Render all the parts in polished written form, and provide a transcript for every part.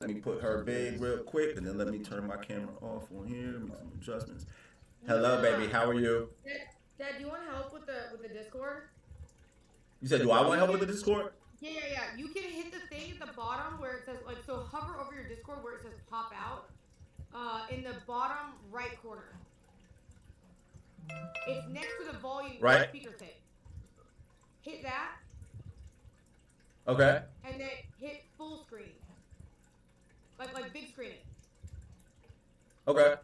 Let me put her big real quick, and then let me turn my camera off on here. Make some adjustments. Hello, baby. Nah. How are you? Dad, do you want help with the Discord? You said, do I want You help with can the Discord? yeah. You can hit the thing at the bottom where it says like so hover over your Discord where it says pop out. In the bottom right corner. It's next to the volume Right. speaker thing. Hit that Okay. and then hit full screen. Like big screen it. Okay.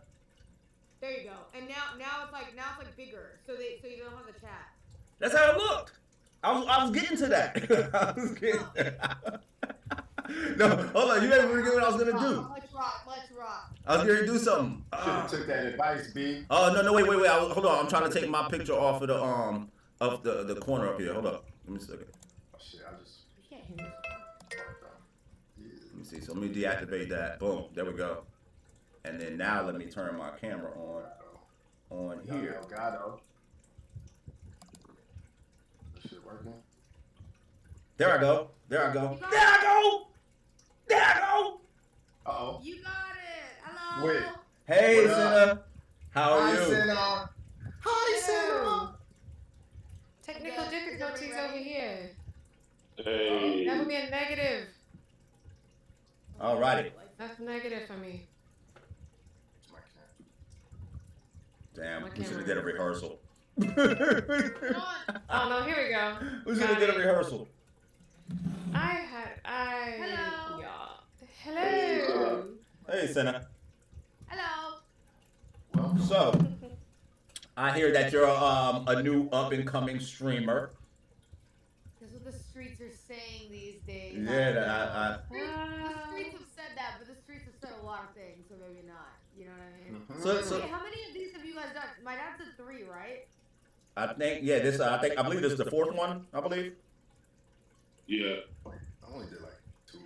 There you go. And now it's like bigger. So you don't have the chat. That's how it looked. I was getting to that. I was getting. No. No, hold on. You made me forget what I was gonna do. Let's rock. Let's rock. I was gonna do something. Should have took that advice, B. Oh no, wait. Hold on. I'm trying to take my picture off of the corner up here. Hold up. Let me see. Okay. Oh shit, I just You can't hear me. Let me see. So let me deactivate that. Boom. There we go. And then now let me turn my camera on here. Elgato. This shit working? There I go. There I go. Uh-oh. You got it. Hello. Wait. Hey, What up? Cinna. How are Hi, you? Cinna. Hi, Cinna. Technical difficulties over here. Hey. That would be a negative. Alrighty. That's negative for me. It's my cat. Damn, My we should have camera. did a rehearsal. Oh no, here we go. We should have did a rehearsal. Hello. Hey, Hello. Hey, Cinna. Hello. Welcome. So, I hear that you're a new up and coming streamer. That's what the streets are saying these days. Yeah, The streets have said that, but the streets have said a lot of things, so maybe not. You know what I mean? Mhm. So Wait, how many of these have you guys done? My dad said 3, right? I think I believe this is the fourth one. I believe. yeah. I only did like 2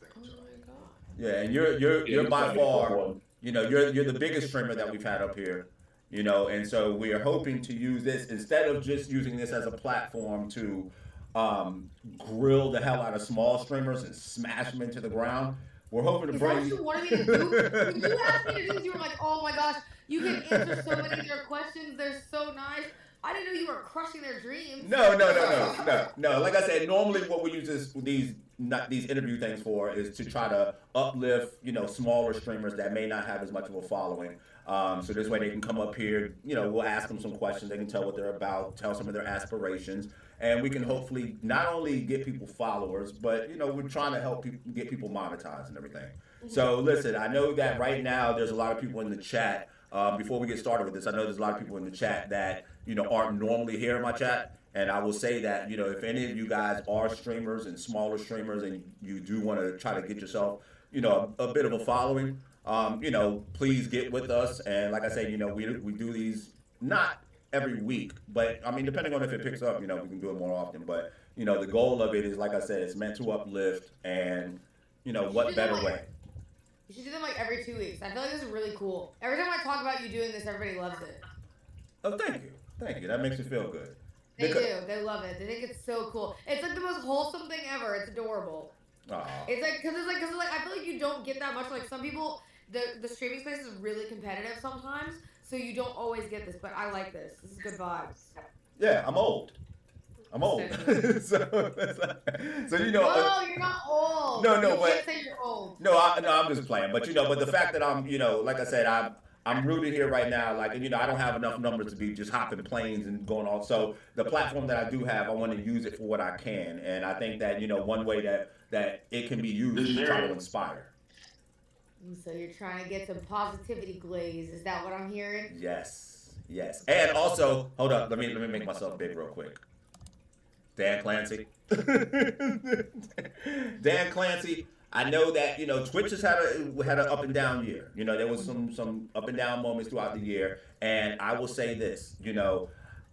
things. God. Yeah, and you're by probably far, one. you're the biggest streamer that we've had up here. And so we are hoping to use this instead of just using this as a platform to grill the hell out of small streamers and smash them into the ground. We're hoping to Is that what bring. you wanted me to do? When you asked me to do this, you were like, oh my gosh, you can answer so many of their questions. They're so nice. I didn't know you were crushing their dreams. No. Like I said, normally what we use these interview things for is to try to uplift, smaller streamers that may not have as much of a following. So this way they can come up here, we'll ask them some questions. They can tell what they're about, tell some of their aspirations, and we can hopefully not only get people followers, but we're trying to help people get people monetized and everything. So listen, I know that right now there's a lot of people in the chat. Before we get started with this, I know there's a lot of people in the chat that aren't normally here in my chat, and I will say that if any of you guys are streamers and smaller streamers, and you do want to try to get yourself a bit of a following, please get with us. And like I said, we do these not every week, but I mean depending on if it picks up, we can do it more often. But the goal of it is, like I said, it's meant to uplift, and what better way. You should do them like every 2 weeks. I feel like this is really cool. Every time I talk about you doing this, everybody loves it. Oh, thank you. That makes me feel good. They do. They love it. They think it's so cool. It's like the most wholesome thing ever. It's adorable. Aw. It's like because I feel like you don't get that much. Like some people, the streaming space is really competitive sometimes, so you don't always get this. But I like this. This is good vibes. Yeah, I'm old. so No, you're not old. No, You but can't say you're old. no, I'm just playing. But but the fact that I'm, like I said, I'm rooted here right now. Like, and I don't have enough numbers to be just hopping planes and going on. So the platform that I do have, I want to use it for what I can. And I think that one way that it can be used is to try to inspire. So you're trying to get some positivity glaze. Is that what I'm hearing? Yes. And also, hold up, let me make myself big real quick. Dan Clancy. Dan Clancy. I know that Twitch has had an up and down year. There was some up and down moments throughout the year, and I will say this.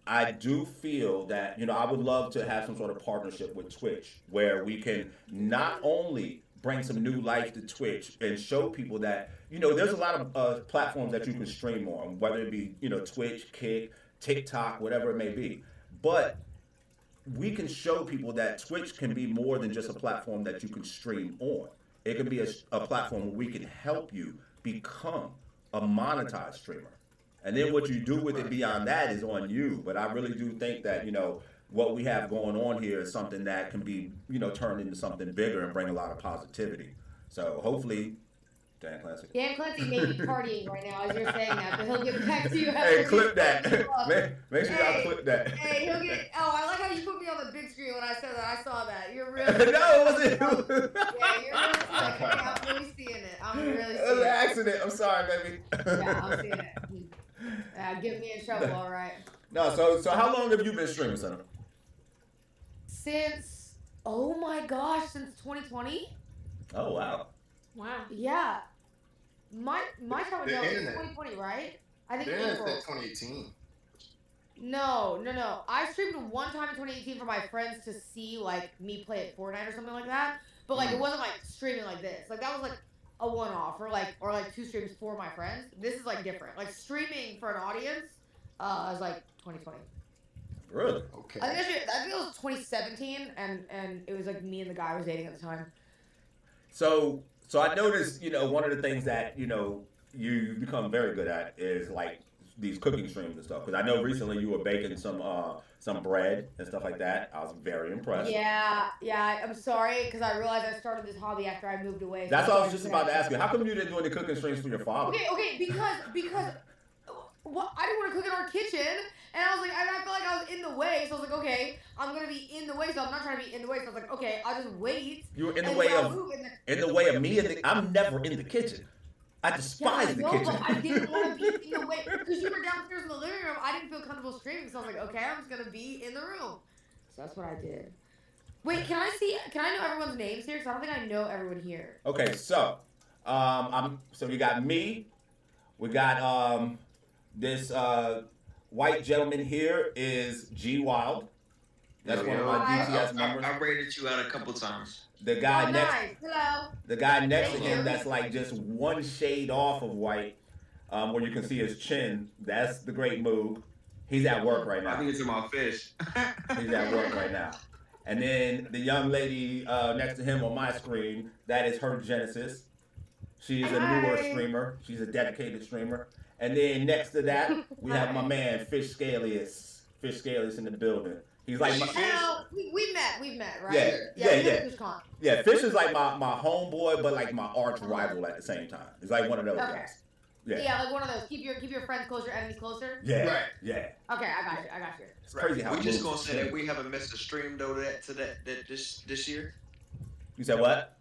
I do feel that I would love to have some sort of partnership with Twitch where we can not only bring some new life to Twitch and show people that there's a lot of platforms that you can stream on, whether it be Twitch, Kick, TikTok, whatever it may be, but we can show people that Twitch can be more than just a platform that you can stream on. it could be a platform where we can help you become a monetized streamer. And then what you do with it beyond that is on you. But I really do think that, what we have going on here is something that can be, turned into something bigger and bring a lot of positivity. So hopefully, Dan Clancy. Dan Clancy may be partying right now as you're saying that, but he'll get back to you. Hey, after clip we- that. Make sure y'all clip that. Hey, he'll get. Oh, I like how you put me on the big screen when I said that. I saw that. You're really. No, it wasn't. Yeah, you're really like, okay, I'm really seeing it. I'm really It was seeing an it. accident. I'm sorry, baby. Yeah, I'm seeing it. Get me in trouble, all right. No, so how long have you been streaming, son? Since, oh my gosh, since 2020? Oh wow. Wow. Yeah. My channel The was internet. 2020, right? I think Then April. said 2018. No. I streamed one time in 2018 for my friends to see like me play at Fortnite or something like that. But like it wasn't like streaming like this. Like that was like a one-off or like two streams for my friends. This is like different. Like streaming for an audience is like 2020. Really? Okay. I think it was 2017 and it was like me and the guy I was dating at the time. So I noticed, one of the things that, you become very good at is like these cooking streams and stuff. Because I know recently you were baking some bread and stuff like that. I was very impressed. Yeah. I'm sorry because I realized I started this hobby after I moved away. That's what I was just about to ask you. How come you didn't do any cooking streams for your father? Okay, because what I didn't want to cook in our kitchen, and I was like, I felt like I was in the way, so I was like, okay, I'm gonna be in the way, so I'm not trying to be in the way, so I was like, okay, I'll just wait. You were in the and way then I'll of move, and me. I'm never in the kitchen. I despise the no, kitchen. but I didn't want to be in the way because you were downstairs in the living room. I didn't feel comfortable streaming, so I was like, okay, I'm just gonna be in the room. So that's what I did. Wait, can I know everyone's names here? Because I don't think I know everyone here. Okay, so so we got me. We got this white gentleman here is G Wild. That's one of my DTS members. I rated you out a couple times. The guy next, Nice. Hello. the guy next to Thank him you. that's like just one shade off of white, where you can see his chin. That's the Great Moog. He's at work right I now. think it's about fish. He's at work right now. And then the young lady next to him on my screen, that is her Genesis. She is a newer Hi. streamer. She's a dedicated streamer. And then next to that, we have my man Fish Scalius. Fish Scalius in the building. He's like my, Hello. We've met, right? Yeah. FishCon. yeah, Fish is like my homeboy, but like my arch rival at the same time. He's like one of those Okay. guys. Yeah. Yeah, like one of those. Keep your friends close, your enemies closer. Yeah. Right. Yeah. Okay, I got you. It's crazy how We it just moves. gonna say that we haven't missed a stream though that this year. You said what?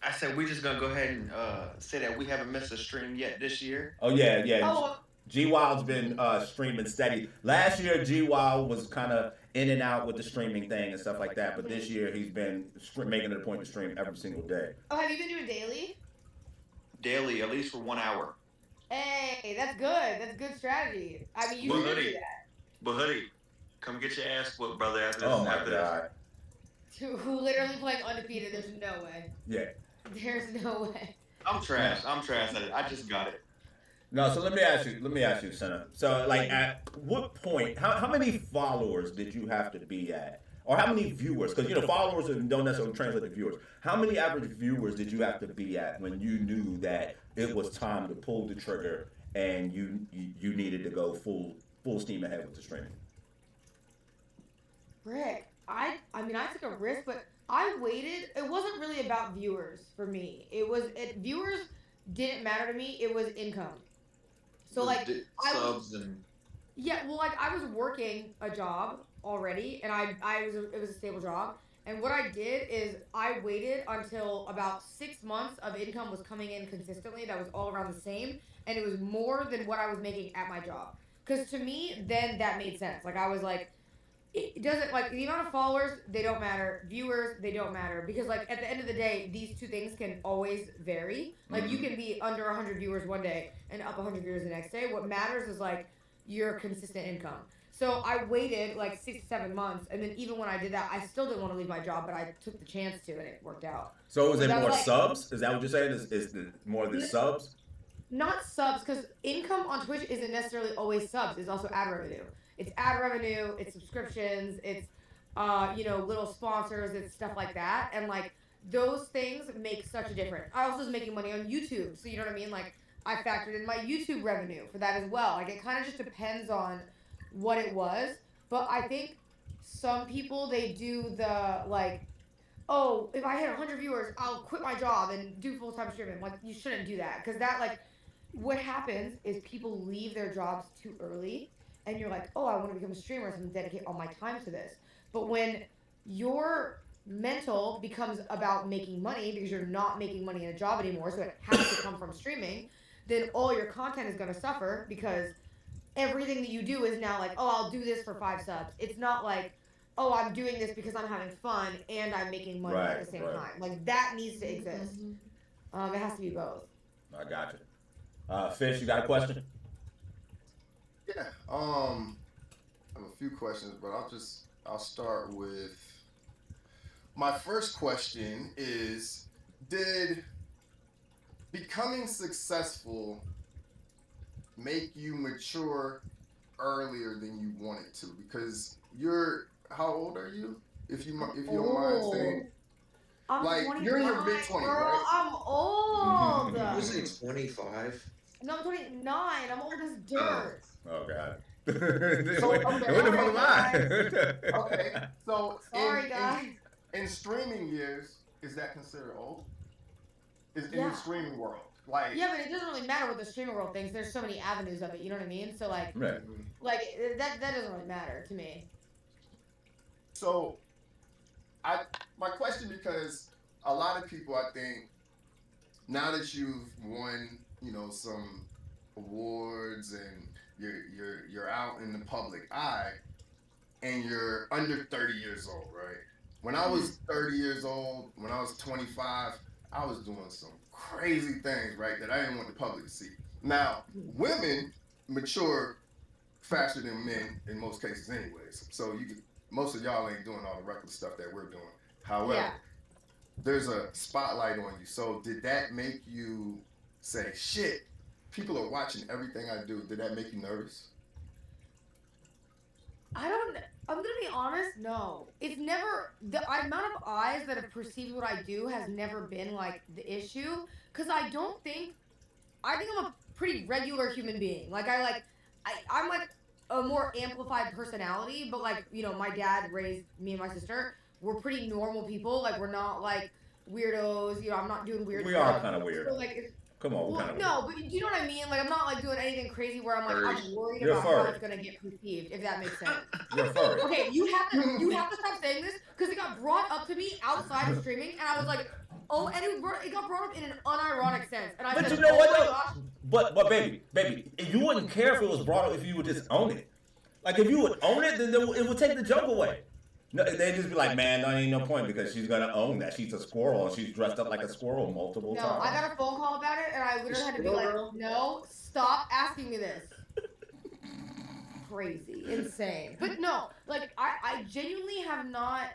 I said we just gonna go ahead and say that we haven't missed a stream yet this year. Oh yeah. Oh, G Wild's been streaming steady. Last year, G Wild was kind of in and out with the streaming thing and stuff like that. But this year, he's been making it a point to stream every single day. have you been doing daily? Daily, at least for 1 hour. Hey, that's good. That's good strategy. I mean, you Well, should do hoodie. that. But hoodie, come get your ass whooped, brother. After this, Oh my after this. god. Who literally playing undefeated? There's no way. Yeah. There's no way. I'm trash at it. I just got it. No, so let me ask you, Senna. So, like, at what point, how many followers did you have to be at? Or how many viewers? Because, followers don't necessarily translate to viewers. How many average viewers did you have to be at when you knew that it was time to pull the trigger and you needed to go full steam ahead with the streaming? Rick, I mean, I took a risk, but I waited. It wasn't really about viewers for me. Viewers didn't matter to me. It was income. So like, I was, subs and yeah, well, like I was working a job already, and it was a stable job. And what I did is I waited until about 6 months of income was coming in consistently. That was all around the same, and it was more than what I was making at my job. Because to me, then that made sense. Like I was like, it doesn't, like, the amount of followers, they don't matter. Viewers, they don't matter. Because, like, at the end of the day, these two things can always vary. Like, you can be under 100 viewers one day and up 100 viewers the next day. What matters is, like, your consistent income. So I waited, like, 6 to 7 months. And then even when I did that, I still didn't want to leave my job, but I took the chance to, and it worked out. So is it That was more like- subs? Is that what you're saying? Is the more the subs? Not subs, because income on Twitch isn't necessarily always subs. It's also ad revenue. It's ad revenue, it's subscriptions, it's little sponsors, it's stuff like that. And like those things make such a difference. I also was making money on YouTube, so you know what I mean. Like I factored in my YouTube revenue for that as well. Like it kind of just depends on what it was. But I think some people they do the like, oh, if I hit 100 viewers, I'll quit my job and do full time streaming. Like you shouldn't do that because that like what happens is people leave their jobs too early, and you're like, oh, I want to become a streamer, so I'm gonna dedicate all my time to this. But when your mental becomes about making money because you're not making money in a job anymore, so it has to come from streaming, then all your content is gonna suffer because everything that you do is now like, oh, I'll do this for 5 subs. It's not like, oh, I'm doing this because I'm having fun and I'm making money at the same time. Like that needs to exist. It has to be both. I got you. Fish, you got a question? Yeah. I have a few questions, but I'll start with my first question is, did becoming successful make you mature earlier than you wanted to? Because how old are you? If you don't mind saying. I'm Like, 29, you're in your mid-20s, girl. right? I'm old. I was like 25. No, I'm 29. I'm old as dirt. Oh God. So, What the fuck am I? Okay, so Sorry, guys. in streaming years, is that considered old? Is in Yeah. the streaming world? Like, Yeah, but it doesn't really matter what the streaming world thinks. There's so many avenues of it. You know what I mean? So like, Right. that doesn't really matter to me. so my question, because a lot of people, I think, now that you've won, some awards and you're out in the public eye, and you're under 30 years old, right? When I was 30 years old, when I was 25, I was doing some crazy things, right, that I didn't want the public to see. Now, women mature faster than men in most cases anyways. So most of y'all ain't doing all the reckless stuff that we're doing. However, there's a spotlight on you. So did that make you say, shit, people are watching everything I do? Did that make you nervous? I'm gonna be honest, no. It's never, the amount of eyes that have perceived what I do has never been like the issue. Cause I think I'm a pretty regular human being. Like I'm like a more amplified personality, but like, my dad raised me and my sister. We're pretty normal people. Like we're not like weirdos, I'm not doing weird We stuff. are kind of weird. So like Come on, well, no, but you know what I mean? Like I'm not like doing anything crazy where I'm like I'm worried You're about furry. how it's gonna get perceived, if that makes sense. You're furry. Okay, you have to stop saying this because it got brought up to me outside of streaming, and I was like, oh, and it got brought up in an unironic sense, and I But said, you know oh what, my though? gosh. But baby, you wouldn't care if it was brought up if you would just own it. Like if you would own it, then it would take the joke away. No, they'd just be like, man, there ain't no point because she's gonna own that. She's a squirrel and she's dressed up like a squirrel multiple No, times. I got a phone call about it, and I literally had to be like, no, stop asking me this. Crazy, insane. But no, like I genuinely have not.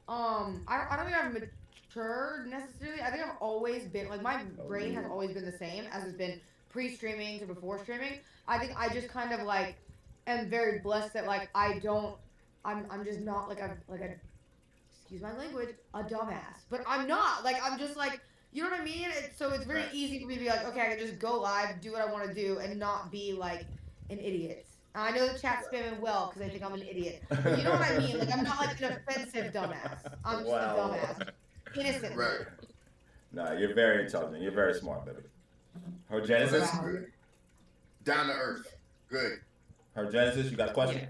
I don't think I've matured necessarily. I think I've always been like my brain has always been the same as it's been pre-streaming to before streaming. I think I just kind of like am very blessed that like I don't. I'm just not like a excuse my language, a dumbass. But I'm not. Like I'm just like, you know what I mean? So it's very easy for me to be like, okay, I can just go live, do what I want to do, and not be like an idiot. I know the chat's spamming well because I think I'm an idiot. But you know what I mean? Like I'm not like an offensive dumbass. I'm just a dumbass. Innocent. Right. No, you're very intelligent. You're very smart, baby. Her Genesis. That's good. Down to earth. Good. Her Genesis. You got a question? Yeah.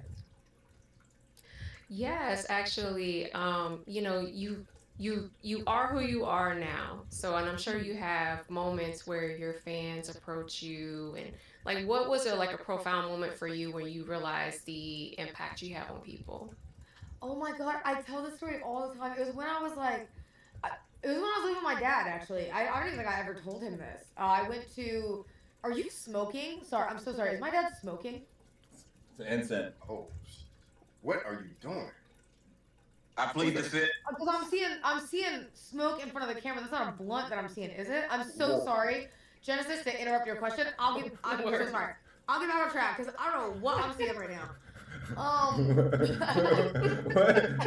Yes, actually, you are who you are now. So, and I'm sure you have moments where your fans approach you, and like, what was it like a profound moment for you when you realized the impact you have on people? Oh my god, I tell this story all the time. It was when I was like, it was when I was living with my dad. Actually, I don't even think I ever told him this. I went to. Are you smoking? Sorry, I'm so sorry. Is my dad smoking? It's an incense. Oh, what are you doing? I plead the fifth. Because I'm seeing smoke in front of the camera. That's not a blunt that I'm seeing, is it? I'm so sorry, Genesis, to interrupt your question. I'm so sorry. I'll get out of track because I don't know what I'm seeing right now.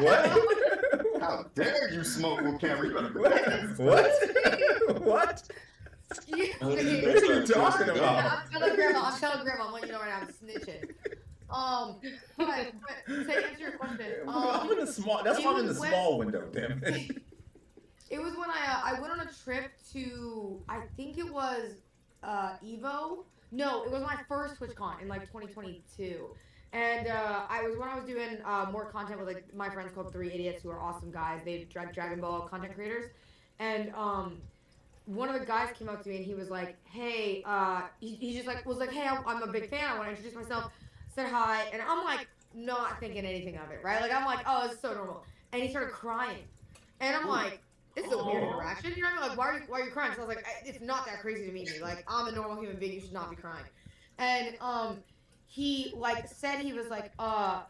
What? How dare you smoke on camera? You better What? What? Excuse How did me. you What guys are you start talking trusting about? God? I'm telling grandma. I'm telling grandma. I'm letting you know right now. I'm snitching. But to answer your question, I'm in the small. That's it why I'm in was the when small window. Damn it. it was when I went on a trip to, I think it was Evo. No, it was my first TwitchCon in like 2022. And I was when I was doing more content with like my friends called Three Idiots, who are awesome guys. They drag Dragon Ball content creators, and one of the guys came up to me and he was like, "Hey," he just like was like, "Hey, I'm a big fan. I want to introduce myself." Said hi, and I'm like not thinking anything of it, right? Like I'm like, "Oh, it's so normal," and he started crying, and I'm like, "This is a weird Oh. interaction." You know what I mean? Like, why are you crying? So I was like, "It's not that crazy to meet me. Like, I'm a normal human being. You should not be crying." And he like said he was like, I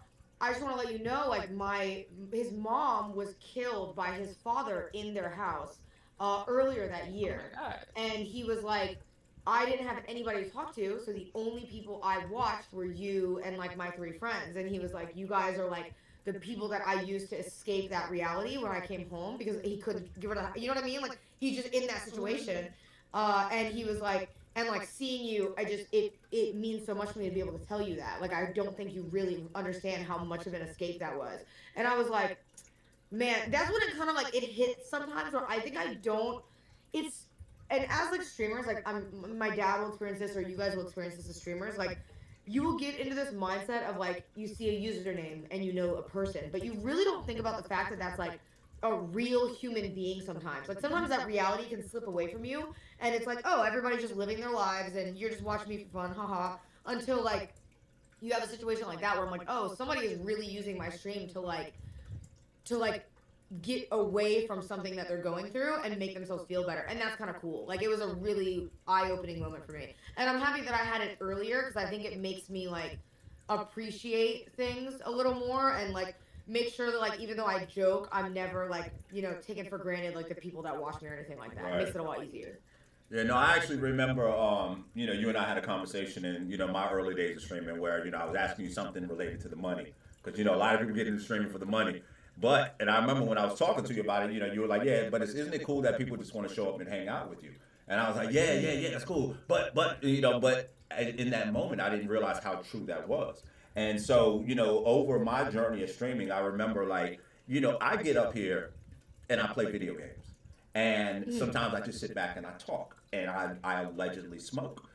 just want to let you know, like his mom was killed by his father in their house earlier that Oh my year, God. and he was like, I didn't have anybody to talk to, so the only people I watched were you and like my three friends, and he was like, you guys are like the people that I used to escape that reality when I came home because he couldn't give it a, you know what I mean? Like he's just in that situation, and he was like, and like seeing you, I just it means so much to me to be able to tell you that. Like I don't think you really understand how much of an escape that was, and I was like, man, that's when it kind of like it hits sometimes where I think I don't. It's and as like streamers, like my dad will experience this, or you guys will experience this as streamers. Like you will get into this mindset of like you see a username and you know a person, but you really don't think about the fact that that's like a real human being sometimes. Like sometimes that reality can slip away from you, and it's like, oh, everybody's just living their lives, and you're just watching me for fun, haha. Until like you have a situation like that where I'm like, oh, somebody is really using my stream to like get away from something that they're going through and make themselves feel better. And that's kind of cool. Like it was a really eye-opening moment for me. And I'm happy that I had it earlier because I think it makes me like appreciate things a little more and like make sure that like even though I joke, I'm never like, taken for granted like the people that watch me or anything like that. It Right. makes it a lot easier. Yeah, no, I actually remember, you and I had a conversation in, my early days of streaming where, I was asking you something related to the money. Because, a lot of people get into streaming for the money. And I remember when I was talking to you about it, you were like, yeah, but isn't it cool that people just want to show up and hang out with you? And I was like, yeah, yeah, yeah, that's cool. But in that moment, I didn't realize how true that was. And so, over my journey of streaming, I remember like, I get up here and I play video games. And sometimes I just sit back and I talk and I allegedly smoke,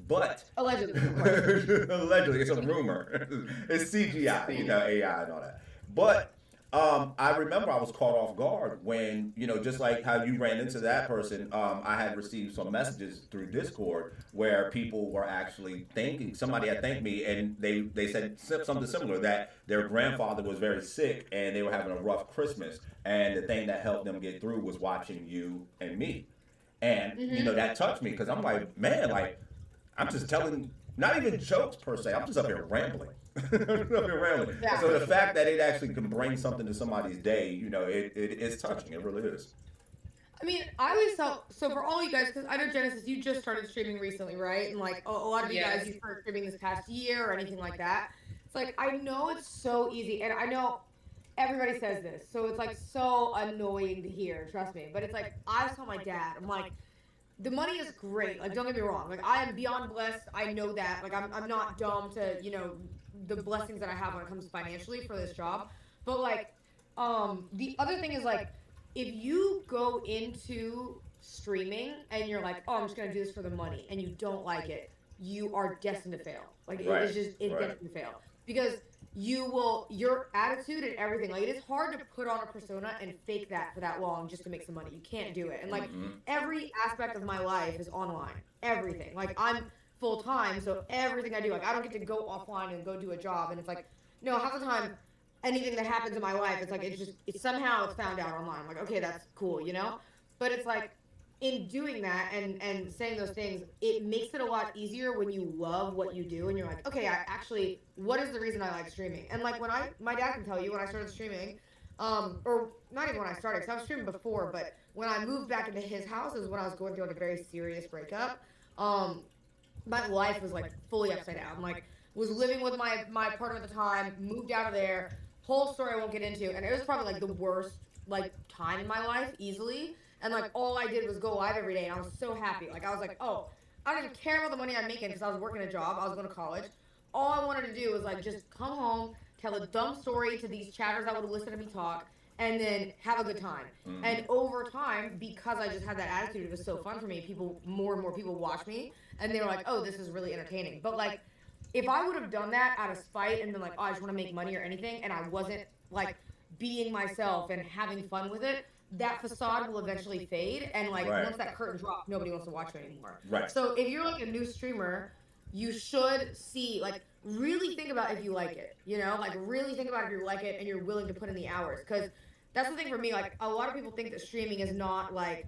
But Allegedly, of course. allegedly, it's a rumor. It's CGI, AI and all that. But I remember I was caught off guard when, just like how you ran into that person, I had received some messages through Discord where people were actually thanking, somebody had thanked me and they said something similar that their grandfather was very sick and they were having a rough Christmas. And the thing that helped them get through was watching you and me. And, that touched me because I'm like, man, like, I'm just telling, not even jokes per se. I'm just up here rambling. I'm up here rambling. Yeah. So the fact that it actually can bring something to somebody's day, it's touching. It really is. I mean, I always felt so for all you guys, because I know Genesis, you just started streaming recently, right? And like a lot of you guys, you started streaming this past year or anything like that. It's like I know it's so easy, and I know everybody says this, so it's like so annoying to hear. Trust me, but it's like I was telling my dad, I'm like, the money is great. Like, don't get me wrong. Like, I am beyond blessed. I know that. Like, I'm not dumb to, the blessings that I have when it comes financially for this job. But like, the other thing is like, if you go into streaming and you're like, oh, I'm just gonna do this for the money, and you don't like it, you are destined to fail. Like, Right. it's Right. destined to fail because your attitude and everything, like it is hard to put on a persona and fake that for that long just to make some money. You can't do it. And like every aspect of my life is online. Everything. Like I'm full time, so everything I do, like I don't get to go offline and go do a job. And it's like, no, half the time anything that happens in my life, it's like it's somehow it's found out online. I'm like, okay, that's cool. But it's like in doing that and saying those things, it makes it a lot easier when you love what you do and you're like, okay, I actually, what is the reason I like streaming? And like when my dad can tell you when I started streaming, or not even when I started, because I was streaming before, but when I moved back into his house is when I was going through like a very serious breakup. Um, my life was like fully upside down. Like was living with my partner at the time, moved out of there, whole story I won't get into, and it was probably like the worst like time in my life easily. And like all I did was go live every day, and I was so happy. Like I was like, oh, I don't even care about the money I'm making because I was working a job, I was going to college. All I wanted to do was like just come home, tell a dumb story to these chatters that would listen to me talk, and then have a good time. And over time, because I just had that attitude, it was so fun for me. People, more and more people watched me, and they were like, "Oh, this is really entertaining." But like, if I would have done that out of spite and been like, "Oh, I just want to make money or anything," and I wasn't like being myself and having fun with it, that facade will eventually fade. And like Right. once that curtain drops, nobody wants to watch you anymore. Right. So if you're like a new streamer, you should see like really think about if you like it. You know, like really think about if you like it and you're willing to put in the hours. Because that's the thing for me. Like a lot of people think that streaming is not like.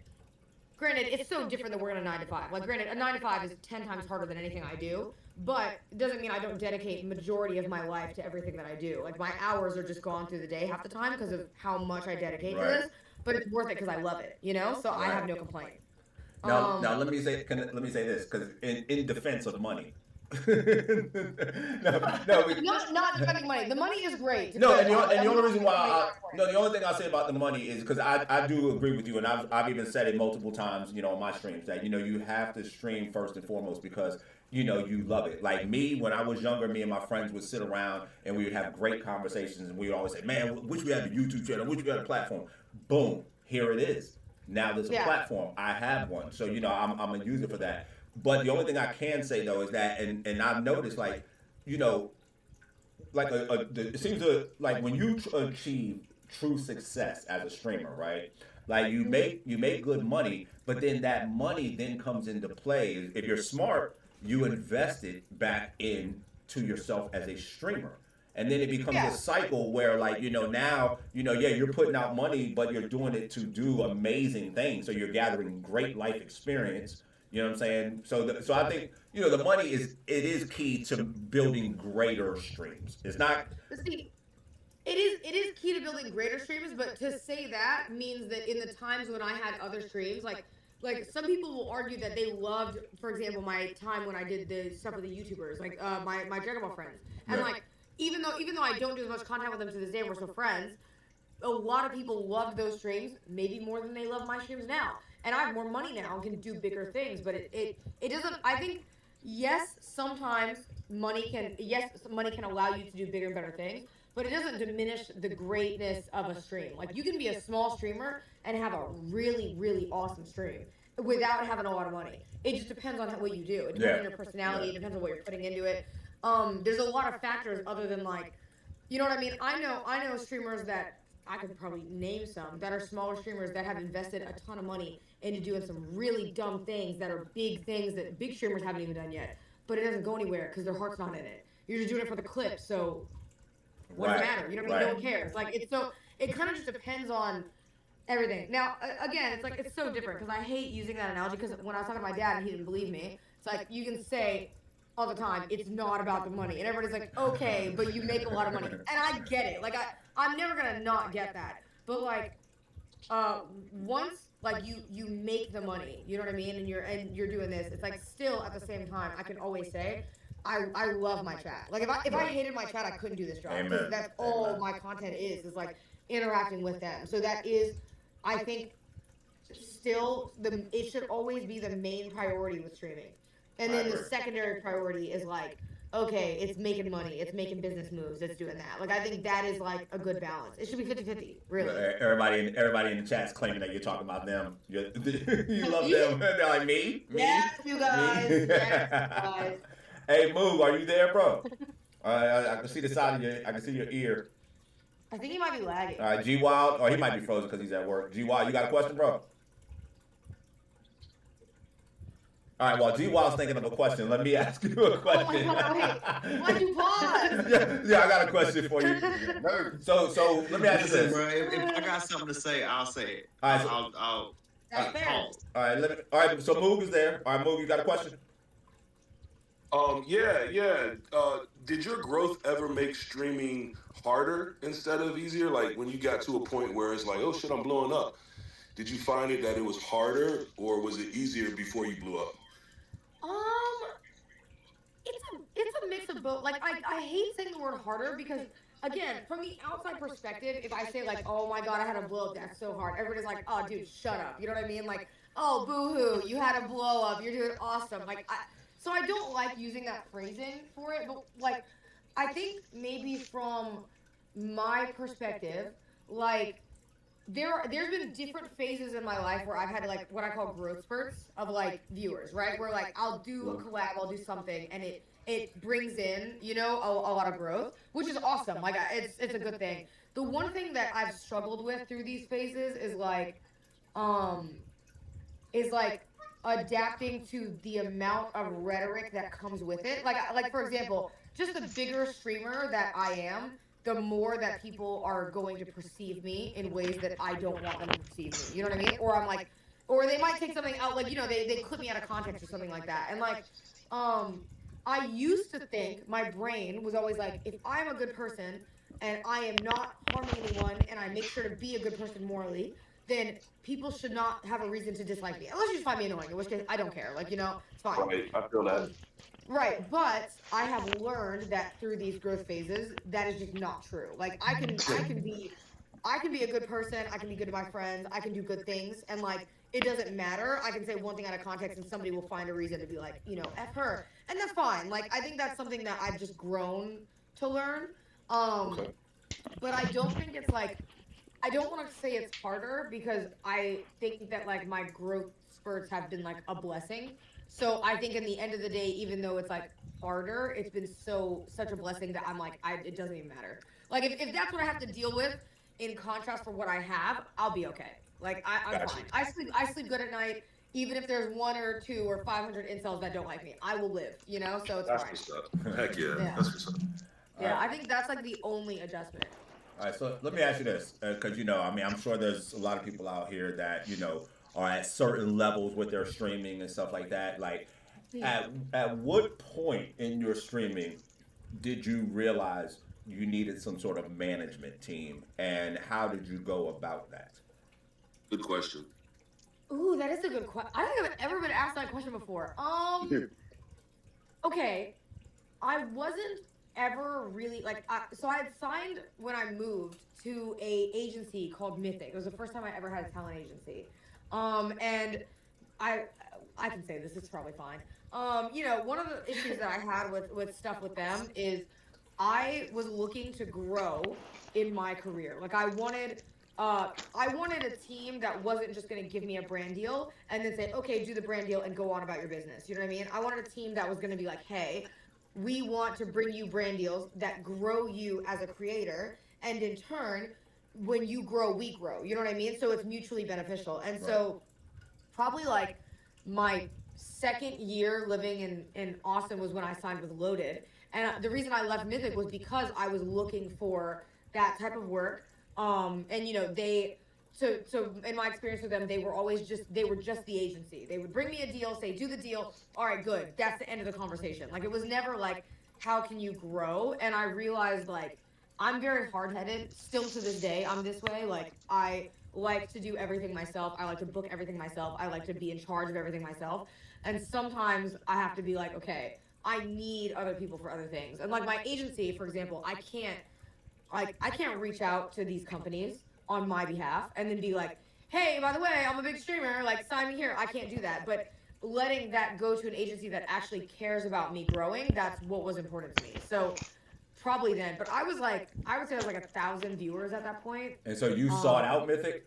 Granted, it's so different than working a 9 to 5. Like, granted, a 9 to 5 is 10 times harder than anything I do, but it doesn't mean I don't dedicate majority of my life to everything that I do. Like, my hours are just gone through the day half the time because of how much I dedicate to Right. this. But it's worth it because I love it, you know. So I Right. have no complaints. Now let me say this because in defense of money. No, Not defending money. The money is great. no, and the only reason why no, the only thing I say about the money is because I do agree with you, and I've even said it multiple times, on my streams that you have to stream first and foremost because you love it. Like me, when I was younger, me and my friends would sit around and we would have great conversations, and we would always say, "Man, wish we had a YouTube channel, wish we had a platform." Boom, here it is. Now there's a platform. I have one, so I'm gonna use it for that. But the only thing I can say though is that, and I've noticed you know, like it seems to like when you achieve true success as a streamer, right? Like you make good money, but then that money then comes into play. If you're smart, you invest it back into yourself as a streamer. And then it becomes a cycle where now yeah, you're putting out money, but you're doing it to do amazing things. So you're gathering great life experience. You know what I'm saying? So I think the money is key to building greater streams. It's not. See, it is key to building greater streams, but to say that means that in the times when I had other streams, like some people will argue that they loved, for example, my time when I did the stuff with the YouTubers, like my Dragon Ball friends, and Yeah. like even though I don't do as much content with them to this day, and we're still friends. A lot of people loved those streams maybe more than they love my streams now, and I have more money now and can do bigger things. But it doesn't. I think yes, sometimes money can allow you to do bigger and better things, but it doesn't diminish the greatness of a stream. Like you can be a small streamer and have a really really awesome stream without having a lot of money. It just depends on what you do. It depends on your personality. It depends on what you're putting into it. There's a lot of factors other than like, you know what I mean? I know streamers that I could probably name some that are smaller streamers that have invested a ton of money into doing some really dumb things that are big things that big streamers haven't even done yet. But it doesn't go anywhere because their heart's not in it. You're just doing it for the clip, so what does it matter? You know what I mean? No one cares. Like it's so it kind of just depends on everything. Now, again, it's like it's so different because I hate using that analogy because when I was talking to my dad and he didn't believe me, it's like you can say all the time it's not about the money, and everybody's like, okay, but you make a lot of money, and I get it. Like I'm never gonna not get that, but like once like you make the money, you know what I mean, and you're doing this, it's like still at the same time I can always say I love my chat. Like if I hated my chat, I couldn't do this job because that's all my content is like interacting with them. So that is, I think, still it should always be the main priority with streaming. And then the secondary priority is like, okay, it's making money, it's making business moves, it's doing that. Like I think that is like a good balance. It should be 50-50, really. Everybody in the chat's claiming that you're talking about them. You love them. They're like me. Yes, you guys. Me? Yes, guys. Hey, Moog, are you there, bro? I can see the side of I can see your ear. I think he might be lagging. All right, G Wild. Or he might be frozen because he's at work. G Wild, you got a question, bro? All right, while G Wild's thinking of a question, let me ask you a question. Oh my God, wait. Why'd you pause? Yeah, I got a question for you. So let me ask you Listen, this. bro, if I got something to say, I'll say it. All right, so- I'll That's fair. pause. All right. So Moog is there. All right, Moog, you got a question? Yeah. Did your growth ever make streaming harder instead of easier? Like when you got to a point where it's like, oh shit, I'm blowing up. Did you find it that it was harder, or was it easier before you blew up? Um, it's a mix of both. Like I hate saying the word harder because again, from the outside perspective, if I say like, "Oh my god, I had a blow up, that's so hard," everybody's like, "Oh, dude, shut up." You know what I mean? Like, "Oh, boo hoo, you had a blow up. You're doing awesome." So I don't like using that phrasing for it, but like, I think maybe from my perspective, like there's been different phases in my life where I've had like what I call growth spurts of like viewers, right? Where like I'll do a collab, I'll do something, and it brings in a lot of growth, which is awesome. Like it's a good thing. The one thing that I've struggled with through these phases um is like adapting to the amount of rhetoric that comes with it. Like for example, just the bigger streamer that I am, the more that people are going to perceive me in ways that I don't want them to perceive me. You know what I mean? Or I'm like, or they might take something out, like they clip me out of context or something like that. And like, um, I used to think my brain was always like, if I'm a good person and I am not harming anyone and I make sure to be a good person morally, then people should not have a reason to dislike me unless you just find me annoying, in which case I don't care, like it's fine. Right. I feel that. Right, but I have learned that through these growth phases that is just not true. Like I can be a good person, I can be good to my friends, I can do good things, and like it doesn't matter. I can say one thing out of context and somebody will find a reason to be like, F her. And that's fine. Like I think that's something that I've just grown to learn. Um Okay. but I don't think it's like I don't want to say it's harder because I think that like my growth spurts have been like a blessing. So I think in the end of the day, even though it's like harder, it's been such a blessing that I'm like it doesn't even matter. Like if that's what I have to deal with in contrast for what I have, I'll be okay. Like I'm Got you. fine. I sleep good at night, even if there's one or two or 500 incels that don't like me. I will live, so it's That's fine. what's up. Heck yeah. Yeah. That's what's up. All Yeah. right. I think that's like the only adjustment. All right, so let me ask you this, because I mean, I'm sure there's a lot of people out here that are at certain levels with their streaming and stuff like that. Like, at what point in your streaming did you realize you needed some sort of management team, and how did you go about that? Good question. Ooh, that is a good question. I don't think I've ever been asked that question before. Okay, I wasn't ever really like so I had signed when I moved to a agency called Mythic. It was the first time I ever had a talent agency. And I I can say this, it's probably fine. One of the issues that I had with stuff with them is I was looking to grow in my career. Like I wanted a team that wasn't just going to give me a brand deal and then say, "Okay, do the brand deal and go on about your business." You know what I mean? I wanted a team that was going to be like, "Hey, we want to bring you brand deals that grow you as a creator, and in turn, when you grow, we grow." You know what I mean? So it's mutually beneficial. And Right. so probably like my second year living in Austin was when I signed with Loaded. And the reason I left Mythic was because I was looking for that type of work. And so in my experience with them, they were just the agency. They would bring me a deal, say, "Do the deal." All right, good. That's the end of the conversation. Like it was never like, "How can you grow?" And I realized like I'm very hard headed still to this day. I'm this way. Like I like to do everything myself. I like to book everything myself. I like to be in charge of everything myself. And sometimes I have to be like, okay, I need other people for other things. And like my agency, for example, I can't reach out to these companies on my behalf and then be like, "Hey, by the way, I'm a big streamer, like sign me here." I can't do that. But letting that go to an agency that actually cares about me growing, that's what was important to me. So probably then. But I would say I was like 1,000 viewers at that point. And so you sought Um, out Mythic?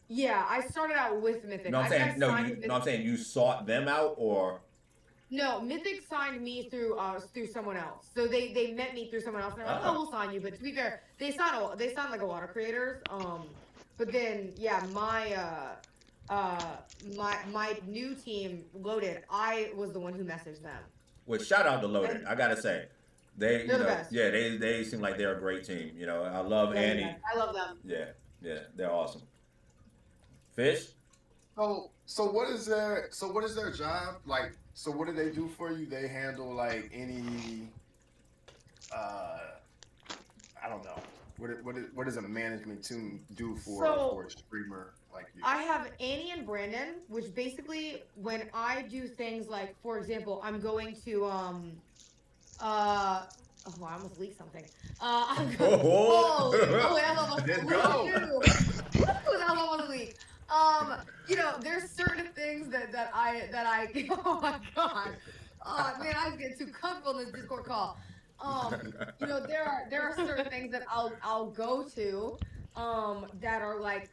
yeah, I started out with Mythic. No, I'm I think I saying no. signed with No, I'm Mythic. saying you sought them out, or No, Mythic signed me through someone else. So they met me through someone else, and they're like, "Oh, oh, we'll sign you." But to be fair, they signed like a lot of creators. But then yeah, my new team Loaded, I was the one who messaged them, well, shout out to and Loaded. I gotta say, they they're the best. yeah, they seem like they're a great team. I love They're the Annie. best. I love them. Yeah, yeah, they're awesome. Fish. So what is their job like? So what do they do for you? They handle like any uh I don't know. What does a management team do for So a streamer like you? I have Annie and Brandon, which basically when I do things like, for example, I'm going to uh Oh, I almost leaked something. I'm go- Oh, holy moly, I almost let's look at go. you. That was almost a leak. There's certain things that I oh my god. Oh man, I get too comfortable in this Discord call. There are certain things that I'll go to that are like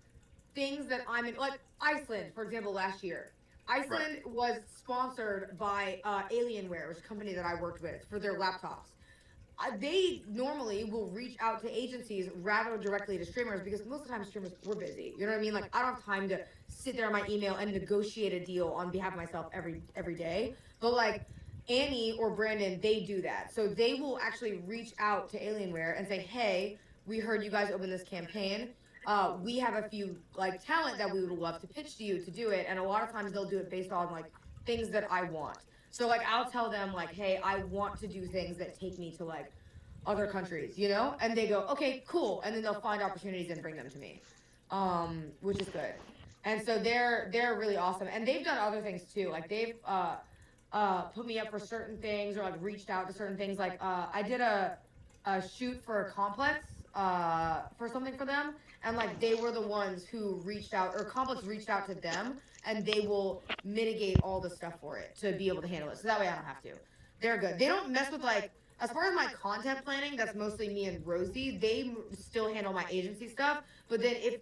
things that I'm in, like Iceland, for example, last year. Right. Iceland was sponsored by Alienware, which is a company that I worked with for their laptops. They normally will reach out to agencies rather directly to streamers because most of the time streamers we're busy. You know what I mean? Like I don't have time to sit there on my email and negotiate a deal on behalf of myself every day. But like Annie or Brandon, they do that. So they will actually reach out to Alienware and say, "Hey, we heard you guys open this campaign. We have a few like talent that we would love to pitch to you to do it." And a lot of times they'll do it based on like things that I want. So like I'll tell them like, "Hey, I want to do things that take me to like other countries, And they go, "Okay, cool." And then they'll find opportunities and bring them to me. Which is good. And so they're really awesome. And they've done other things too. Like they've put me up for certain things or like reached out to certain things. Like I did a shoot for a complex for something for them, and like they were the ones who reached out, or complex reached out to them, and they will mitigate all the stuff for it to be able to handle it, so that way I don't have to. They're good. They don't mess with like, as far as my content planning, that's mostly me and Rosie. They still handle my agency stuff, but then if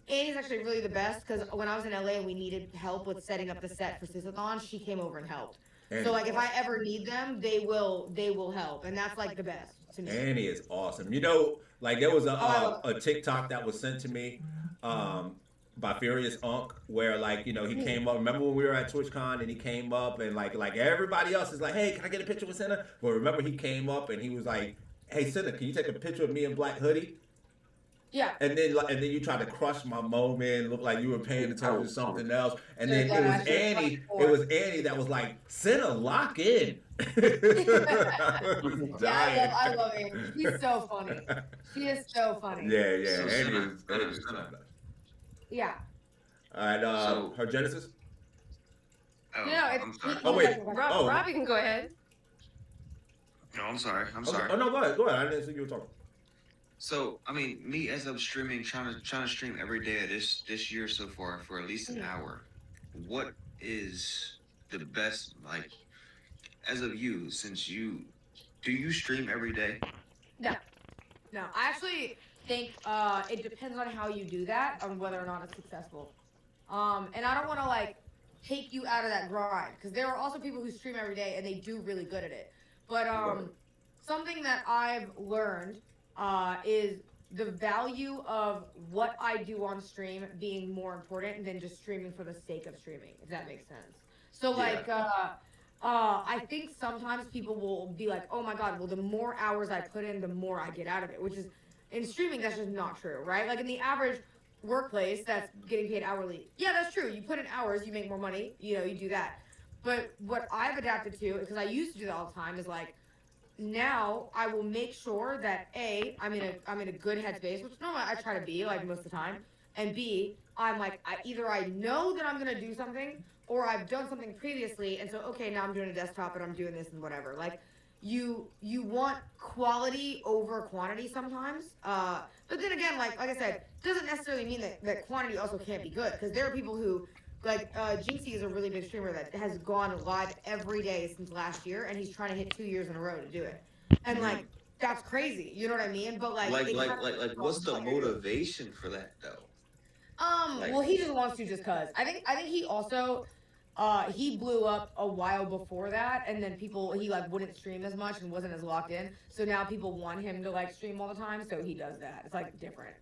Annie's actually really the best, because when I was in LA and we needed help with setting up the set for Sisathon, she came over and helped. So Annie's like if I awesome. ever need them, they will help, and that's like the best to me. Annie is awesome. Like there was Oh, I love a TikTok that was sent to me um, by Furious Unk, where like he it. came up. Remember when we were at TwitchCon and he came up and like everybody else is like, hey, can I get a picture with Cinna? But remember he came up and he was like, hey Cinna, can you take a picture of me in Black Hoodie? Yeah. And then you tried to crush my moment, look like you were paying attention to something else. And Should have then done it. I should have crushed it It more. was Annie that was like, Cinna, lock in. I was Yeah, I love dying. I love Amy. She's so funny. She is so funny. Yeah, yeah. So Andy is top notch. Yeah. All right, so her Genesis. oh, No, it's I'm he, sorry. Oh he's wait. like, Oh, Robbie can go ahead. No, I'm sorry. I'm okay. sorry. Oh no, go ahead. Go ahead. I didn't see you were talking. So I mean, me as I'm streaming, trying to stream every day of this year so far for at least an hour. What is the best like as of you since you do you stream every day? no, no. I actually think it depends on how you do that, on whether or not it's successful. And I don't want to like take you out of that grind, because there are also people who stream every day and they do really good at it. But Right. something that I've learned is the value of what I do on stream being more important than just streaming for the sake of streaming, if that makes sense. So Yeah. like I think sometimes people will be like, "Oh my god, well the more hours I put in, the more I get out of it," which is, in streaming, that's just not true, right? Like in the average workplace that's getting paid hourly. Yeah, that's true. You put in hours, you make more money, you do that. But what I've adapted to, because I used to do that all the time, is like now I will make sure that A, I'm in a good headspace, which normally I try to be like most of the time, and B, I'm like either I know that I'm gonna do something, or I've done something previously, and so okay, now I'm doing a desktop and I'm doing this and whatever. Like you want quality over quantity sometimes. But then again, like I said, doesn't necessarily mean that quantity also can't be good, because there are people who, like Jinxie is a really big streamer that has gone live every day since last year, and he's trying to hit 2 years in a row to do it. And like that's crazy, you know what I mean? But like it kind of What's the motivation for that though? well, he just wants to, just cause. I think he also he blew up a while before that, and then people, he like wouldn't stream as much and wasn't as locked in. So now people want him to like stream all the time, so he does that. It's like different.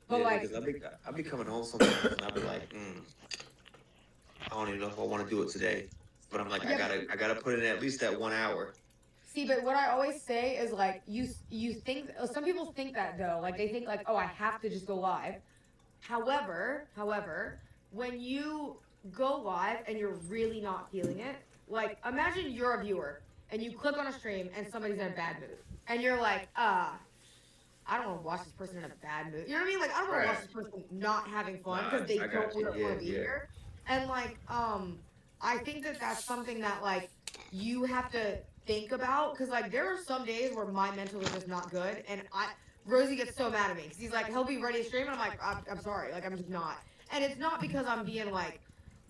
But Yeah, like because I'll be coming home sometimes and I'll be like, I don't even know if I want to do it today. But I'm like, yeah, I gotta put in at least that 1 hour. see, but what I always say is like you think, some people think that though, like they think like, oh, I have to just go live. However, when you go live and you're really not feeling it, like imagine you're a viewer and you click on a stream and somebody's in a bad mood, and you're like, I don't want to watch this person in a bad mood. You know what I mean? Like I don't want to Right. watch this person not having fun Nah, because they I don't got you. want Yeah, to be yeah. here. And like I think that that's something that like you have to. think about, because like there are some days where my mental is just not good, and Rosie gets so mad at me because he's like he'll be ready to stream, and I'm like I'm sorry, like I'm just not, and it's not because I'm being like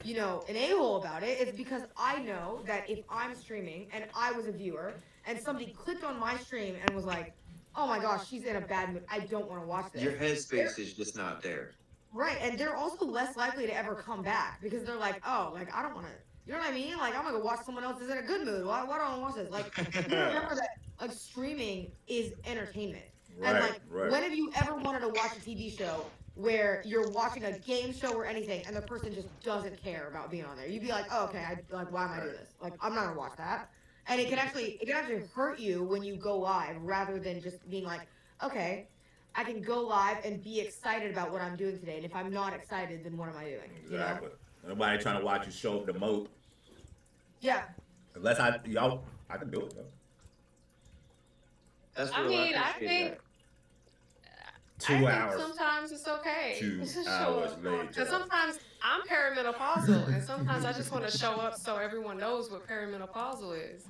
an a-hole about it. It's because I know that if I'm streaming and I was a viewer and somebody clicked on my stream and was like, oh my gosh, she's in a bad mood, I don't want to watch Your this. headspace is just not there. Right, and they're also less likely to ever come back because they're like, oh, like I don't want to, you know what I mean? Like I'm gonna go watch someone else who's in a good mood. Why do I want to watch this? Like you gotta remember that like streaming is entertainment, and Right, like right. when have you ever wanted to watch a TV show where you're watching a game show or anything and the person just doesn't care about being on there? You'd be like, oh, okay, I like why am I doing this? Like I'm not gonna watch that. And it can actually hurt you when you go live rather than just being like, okay, I can go live and be excited about what I'm doing today. And if I'm not excited, then what am I doing? You know? Exactly. Nobody trying to watch you show the moat. Yeah. Unless I can do it though. That's I real. I mean, I appreciate think that. I 2 hours. think sometimes it's okay Two to show hours up. later. Because sometimes I'm perimenopausal, and sometimes I just want to show up so everyone knows what perimenopausal is.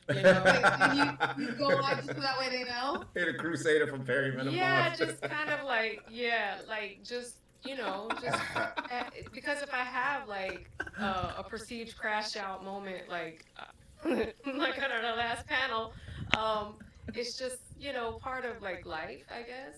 You know? Like you go live just so that way they know. Hey, the Crusader from Perry Yeah, Menopause. just kind of like, yeah, like just, just because if I have like a perceived crash out moment, like, like on our last panel, um, it's just, part of like life, I guess.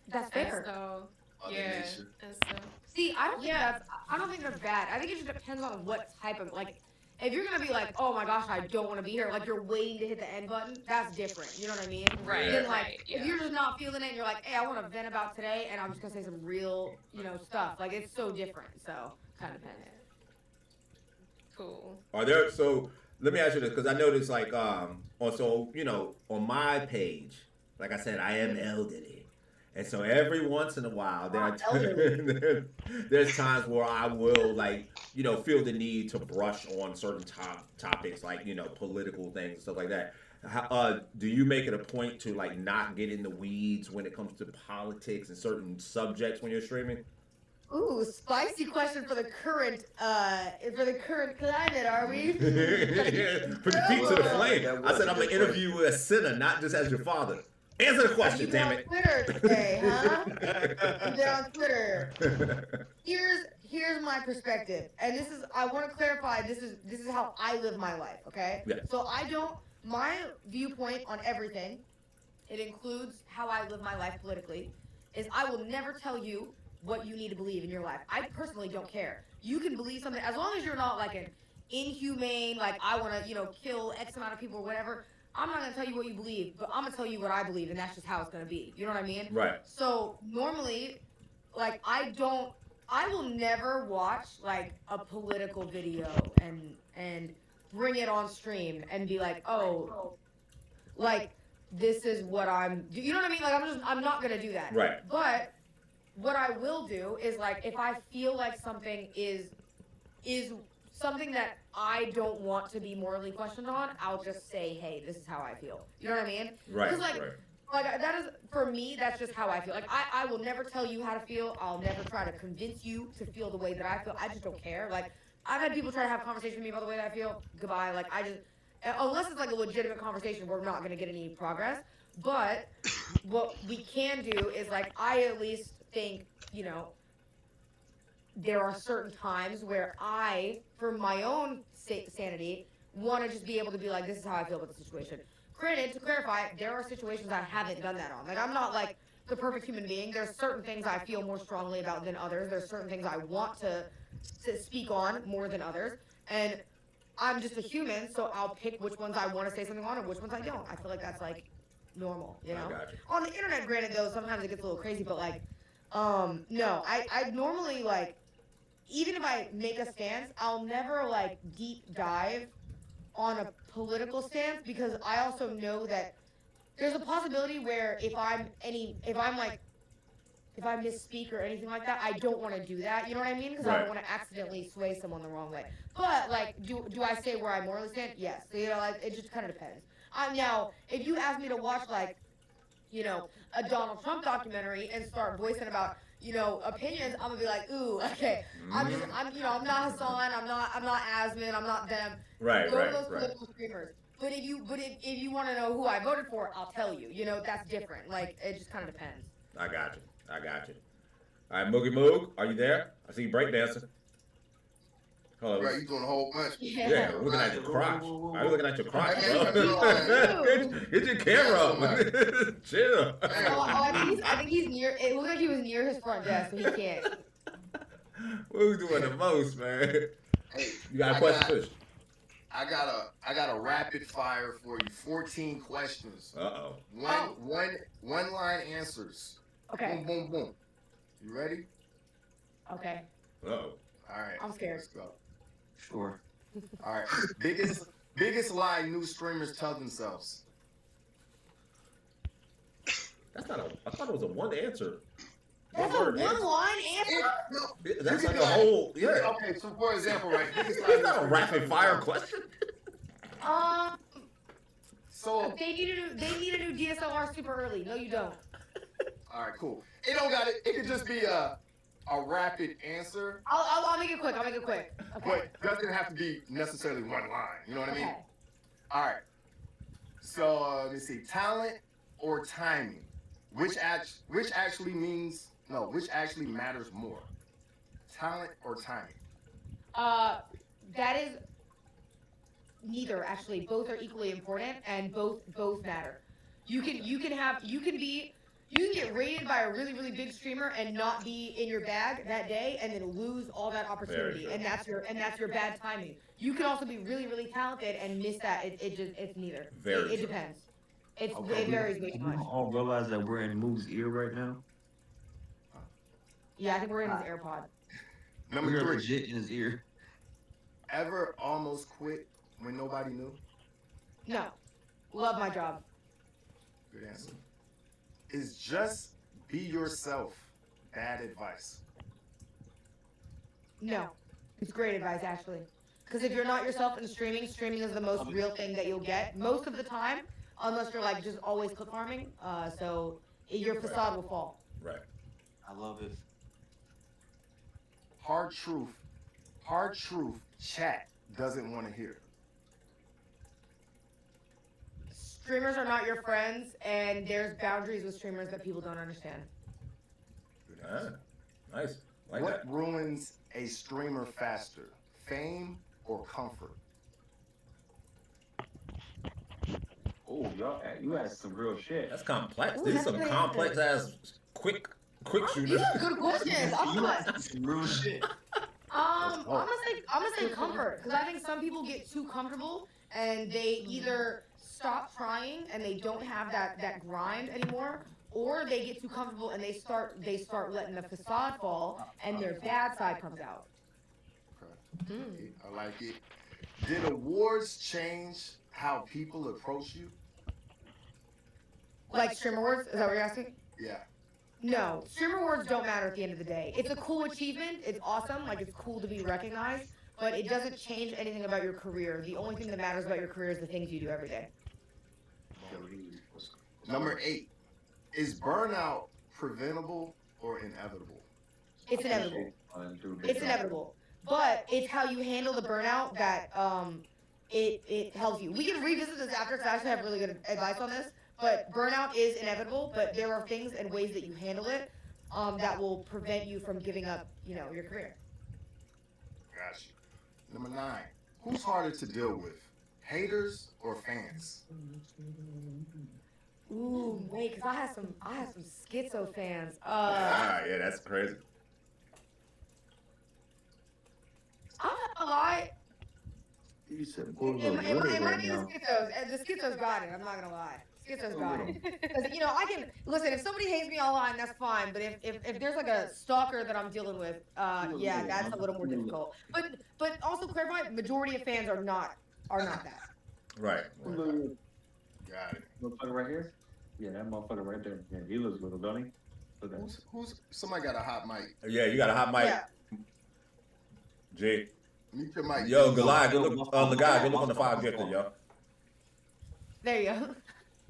That's And fair. so, Mother yeah, Nature. and so, See, yeah. I don't think that's bad. I think it just depends on what type of like if you're gonna be like, oh my gosh, I don't want to be here, like you're waiting to hit the end button, that's different. You know what I mean? Right, Then Yeah. like right, if yeah. you're just not feeling it and you're like, hey, I want to vent about today and I'm just gonna say some real, stuff. Like it's so different. So kind of depends. Yeah. Cool. Are there so? Let me ask you this because I noticed like also on my page, like I said, I am elderly, and so every once in a while there are there's times where I will like feel the need to brush on certain topics like political things and stuff like that. Do you make it a point to like not get in the weeds when it comes to politics and certain subjects when you're streaming? Ooh, spicy question for the current climate, are we? Put your feet to the flame. That I was said a I'm gonna good interview you as Cinna, not just as your father. Answer the You've question, been damn on it. Twitter today, huh? You've been on Twitter. Here's my perspective, and this is I want to clarify. This is how I live my life. Okay, Yeah. so I don't my viewpoint on everything. It includes how I live my life politically. Is I will never tell you what you need to believe in your life. I personally don't care. You can believe something as long as you're not like an inhumane, like I want to kill X amount of people or whatever. I'm not gonna tell you what you believe, but I'm gonna tell you what I believe, and that's just how it's gonna be. You know what I mean? Right. So normally, like I will never watch like a political video and bring it on stream and be like, oh, like this is what you know what I mean? Like I'm not gonna do that. Right. But what I will do is like if I feel like something is something that I don't want to be morally questioned on, I'll just say, hey, this is how I feel. You know what I mean? Right. Because like Right. like that is for me, that's just how I feel. Like I will never tell you how to feel. I'll never try to convince you to feel the way that I feel. I just don't care. Like I've had people try to have conversations with me about the way that I feel. Goodbye. Like I just unless it's like a legitimate conversation, we're not gonna get any progress. But what we can do is like I at least think, there are certain times where I, for my own sanity, want to just be able to be like, this is how I feel about the situation. Granted, to clarify, there are situations I haven't done that on. Like, I'm not like the perfect human being. There's certain things I feel more strongly about than others. There's certain things I want to speak on more than others. And I'm just a human, so I'll pick which ones I want to say something on and which ones I don't. I feel like that's like normal, I got you. On the internet, granted, though, sometimes it gets a little crazy, but like, no, I normally like, even if I make a stance, I'll never like deep dive on a political stance because I also know that there's a possibility where if I misspeak or anything like that, I don't want to do that. You know what I mean? Because I don't Right. want to accidentally sway someone the wrong way. But like, do I say where I morally stand? Yes. So, like it just kind of depends. Now, if you ask me to watch like a Donald Trump documentary and start voicing about, opinions, I'm gonna be like, ooh, okay. I'm not Hassan, I'm not Asmin, I'm not them. Right. Go to Right. those Right. political streamers. But if you want to know who I voted for, I'll tell you. You know, that's different. Like it just kind of depends. I got you. All right, Moogie Moog, are you there? I see you breakdancing. Hold Bro, on. you doing a whole bunch. Yeah, we're looking at your crotch. I'm looking at your crotch, Hey, bro. man, Get your camera up. Chill. I think he's near. It looked like he was near his front desk, so he can't. We're doing the most, man. Hey, You got a question first? I got a rapid fire for you. 14 questions. Uh-oh. One line answers. Okay. Boom, boom, boom. You ready? Okay. Uh-oh. All right. I'm scared. Let's go. Sure. All right. Biggest lie new streamers tell themselves. That's not a. I thought it was a one answer. That's a one-line answer. That's like a whole. Yeah. Okay. So for example, right? It's not a rapid fire question. So They need a new DSLR super early. No, you don't. all right, cool. It don't got it. It could just be a rapid answer. I'll make it quick. Okay. But that doesn't have to be necessarily one line. You know what I mean? Okay. All right. So let me see. Talent or timing? Which actually matters more? Talent or timing? That is neither actually. Both are equally important, and both matter. You can get rated by a really, really big streamer and not be in your bag that day, and then lose all that opportunity, and that's your bad timing. You can also be really, really talented and miss that. It's neither. It depends. It varies way too much. We all realize that we're in Moog's ear right now. Yeah, I think we're in his AirPod. Number We're 3. legit in his ear. Ever almost quit when nobody knew? No, love my job. Good answer. Is just be yourself bad advice? No, it's great advice actually. Because if you're not yourself in streaming is the most real thing that you'll get most of the time, unless you're like just always clip farming. So your facade will fall. Right. I love it. Hard truth. Chat doesn't want to hear. Streamers are not your friends, and there's boundaries with streamers that people don't understand. Nice. Like What that. ruins a streamer faster? Fame or comfort? Oh, you asked some real shit. That's complex. Ooh, These that's some good complex ass quick shooters. These are good questions. Some real shit. I'm gonna say comfort, because I think some people get too comfortable and they either stop trying and they don't have that grind anymore, or they get too comfortable and they start letting the facade fall and their bad side comes out. Okay. I like it. Did awards change how people approach you? Like stream awards, is that what you're asking? Yeah. No, stream awards don't matter at the end of the day. It's a cool achievement. It's awesome. Like, it's cool to be recognized, but it doesn't change anything about your career. The only thing that matters about your career is the things you do every day. Number 8. Is burnout preventable or inevitable? It's inevitable. It's inevitable. But it's how you handle the burnout that it helps you. We can revisit this after, because I actually have really good advice on this. But burnout is inevitable, but there are things and ways that you handle it that will prevent you from giving up, your career. Gotcha. Number 9. Who's harder to deal with? Haters or fans? Ooh, wait, because I have some schizo fans. Yeah, that's crazy. I'm not gonna lie. You said It might be the schizos. The schizos got it. I'm not gonna lie. Schizos got it. Because I can listen. If somebody hates me online, that's fine. But if there's like a stalker that I'm dealing with, yeah, that's a little more difficult. But also clarify, majority of fans are not that. Right. Got it. Motherfucker right here? Yeah, that motherfucker right there. Yeah, he looks little, don't he? Look at him. Who's somebody got a hot mic? Yeah, you got a hot mic. Yeah. G. Mute your mic. Yo, Goliath, go look. The guy, go look on the 5 gifted, yo. There you go.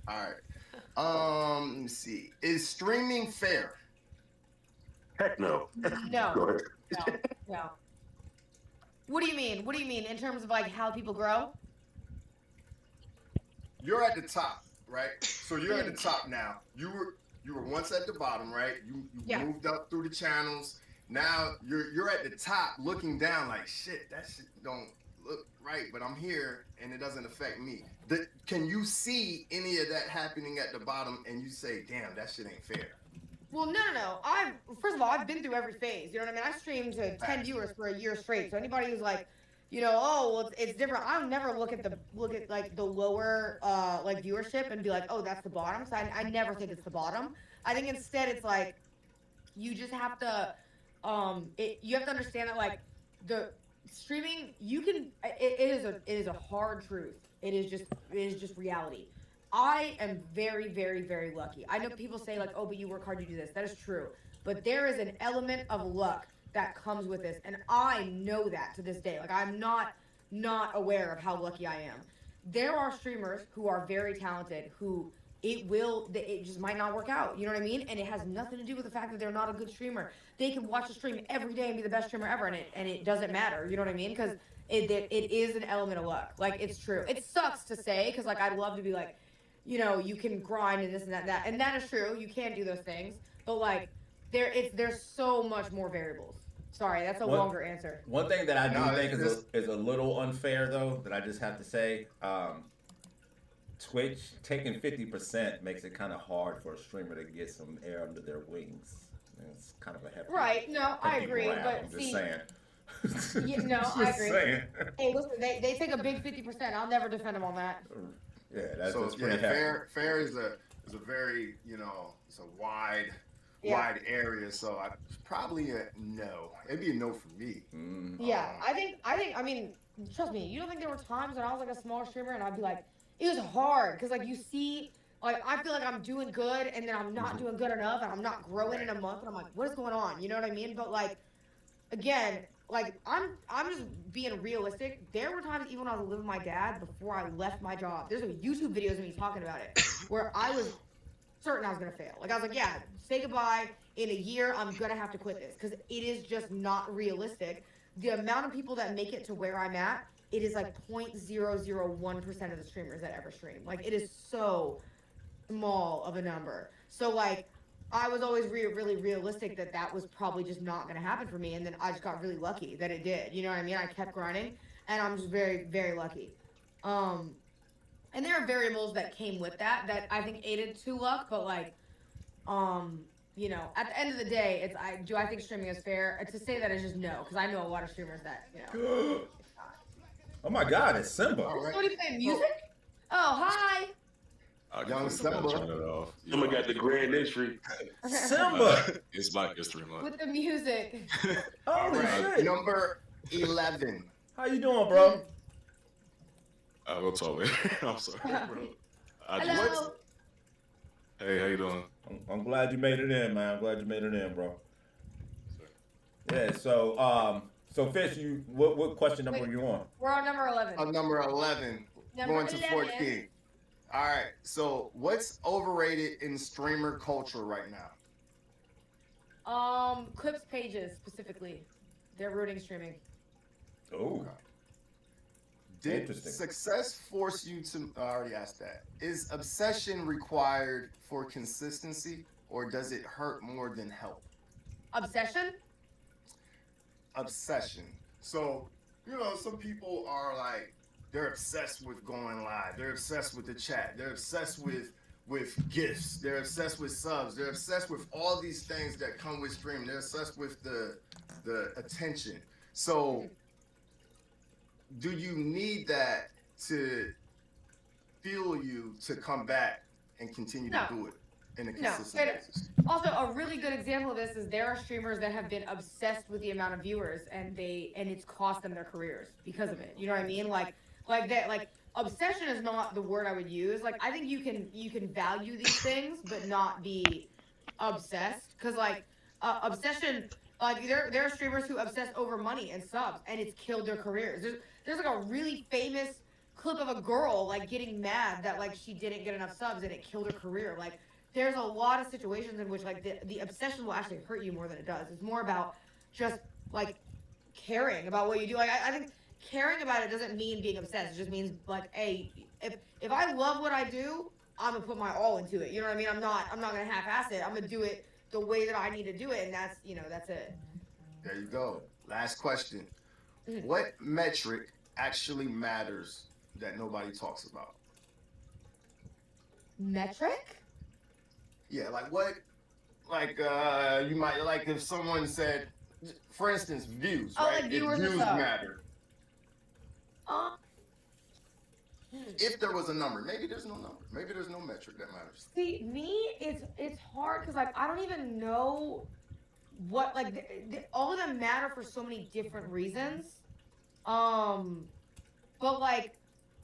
All right. Let me see. Is streaming fair? Heck no. No. Go ahead. No. What do you mean? What do you mean in terms of like how people grow? you're at the top, right? So you're at the Mm, top now. You were once at the bottom, right? You yeah. moved up through the channels. Now you're at the top, looking down, like shit. That shit don't look right, but I'm here, and it doesn't affect me. Can you see any of that happening at the bottom, and you say, "Damn, that shit ain't fair." Well, no, no, no. I've first of all, I've been through every phase. You know what I mean? I streamed to 10 Facts. viewers for a year straight. So anybody who's like, oh, well, it's different. I'll never look at like the lower like viewership and be like, oh, that's the bottom. So I never think it's the bottom. I think instead it's like you just have to you have to understand that like the streaming you can it is a hard truth. It is just reality. I am very, very, very lucky. I know people say like, oh, but you work hard, you do this. That is true, but there is an element of luck that comes with this, and I know that to this day. Like, I'm not aware of how lucky I am. There are streamers who are very talented who it just might not work out. You know what I mean? And it has nothing to do with the fact that they're not a good streamer. They can watch a stream every day and be the best streamer ever, and it doesn't matter. You know what I mean? Because it is an element of luck. Like, it's true. It sucks to say because like I'd love to be like, you can grind and this and that, and that is true. You can do those things, but like there's so much more variables. Sorry, that's a One longer answer. one thing that I do No, think it's is a little unfair though that I just have to say. Twitch taking 50% makes it kind of hard for a streamer to get some air under their wings. It's kind of a Right? No, I hefty agree. grab. But I'm just see, saying. yeah, no, I Just agree. saying. Hey, listen, they take a big 50%. I'll never defend them on that. Yeah, that's so pretty yeah. hefty. Fair is a very it's a Yeah. wide area. So I probably a no. It'd be a no for me. Mm. Yeah, I mean, trust me, you don't think there were times when I was like a small streamer and I'd be like, it was hard because like you see, like I feel like I'm doing good and then I'm not doing good enough and I'm not growing in Right. a month and I'm like, what is going on? You know what I mean? But like again, like I'm just being realistic. There were times even when I was living with my dad before I left my job. There's a YouTube videos of me talking about it where I was certain I was gonna fail. Like I was like, yeah, say goodbye. In a year, I'm gonna have to quit this because it is just not realistic. The amount of people that make it to where I'm at, it is like 0.001% of the streamers that ever stream. Like it is so small of a number. So like I was always really realistic that that was probably just not gonna happen for me, and then I just got really lucky that it did. You know what I mean? I kept grinding, and I'm just very, very lucky. Um, and there are variables that came with that I think aided to luck, but like um at the end of the day, I think streaming is fair. To say that is just no, because I know a lot of streamers that it's not. Oh my God, it's Simba. All Is right. somebody playing So music? Oh, hi. I can young turn Simba, it off. Someone got the grand entry. Simba. It's Black History Month. With the music. all Holy right. shit. Number 11. How you doing, bro? We'll talk later. I'm sorry, bro. I just, Hello. hey, how you doing? I'm glad you made it in, man. I'm glad you made it in, bro. Yeah. So Fish, what question number Wait. are you on? We're on number 11. Number 11. Number Going to 11. 14. All right. So what's overrated in streamer culture right now? Clips pages specifically. They're ruining streaming. Oh, Did Interesting. success force you to? I already asked that. Is obsession required for consistency, or does it hurt more than help? Obsession? Obsession. So, some people are like, they're obsessed with going live. They're obsessed with the chat. They're obsessed with gifts. They're obsessed with subs. They're obsessed with all these things that come with streaming. They're obsessed with the attention. So, do you need that to fuel you to come back and continue No. to do it in a No. consistent basis? Also, a really good example of this is there are streamers that have been obsessed with the amount of viewers and it's cost them their careers because of it. You know what I mean? Like that like obsession is not the word I would use. Like I think you can value these things but not be obsessed cuz like obsession like there are streamers who obsess over money and subs and it's killed their careers. There's like a really famous clip of a girl like getting mad that like she didn't get enough subs and it killed her career. Like there's a lot of situations in which like the obsession will actually hurt you more than it does. It's more about just like caring about what you do. Like I think caring about it doesn't mean being obsessed. It just means like, hey, if I love what I do, I'm gonna put my all into it. You know what I mean? I'm not gonna half-ass it. I'm gonna do it the way that I need to do it, and that's it. There you go. Last question. Mhm. What metric actually matters that nobody talks about? Metric? Yeah, like what? Like you might like if someone said, for instance, views, Oh, right? like If viewers or views subs. matter, Um, hmm. if there was a number, maybe there's no number. Maybe there's no metric that matters. See, me, it's hard because like I don't even know what like all of them matter for so many different reasons. Um, but like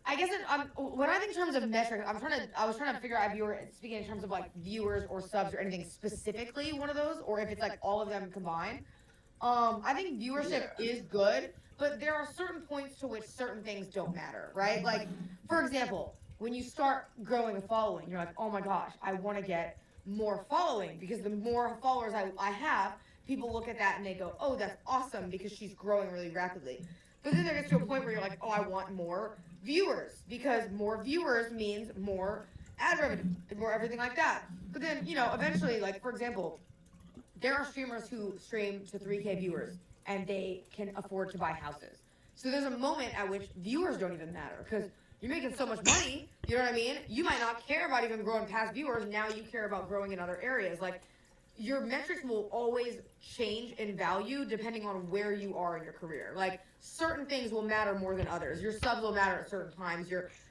I guess when I think in terms of metrics, I was trying to figure out if you were speaking in terms of like viewers or subs or anything specifically one of those, or if it's like all of them combined. I think viewership Yeah. is good, but there are certain points to which certain things don't matter, right? Like, for example, when you start growing a following, you're like, oh my gosh, I want to get more following because the more followers I have, people look at that and they go, oh, that's awesome because she's growing really rapidly. But then there gets to a point where you're like, oh, I want more viewers because more viewers means more ad revenue, more everything like that. But then, eventually, like, for example, there are streamers who stream to 3K viewers and they can afford to buy houses. So there's a moment at which viewers don't even matter because you're making so much money. You know what I mean? You might not care about even growing past viewers. Now you care about growing in other areas. Like your metrics will always change in value depending on where you are in your career. Like certain things will matter more than others. Your subs will matter at certain times.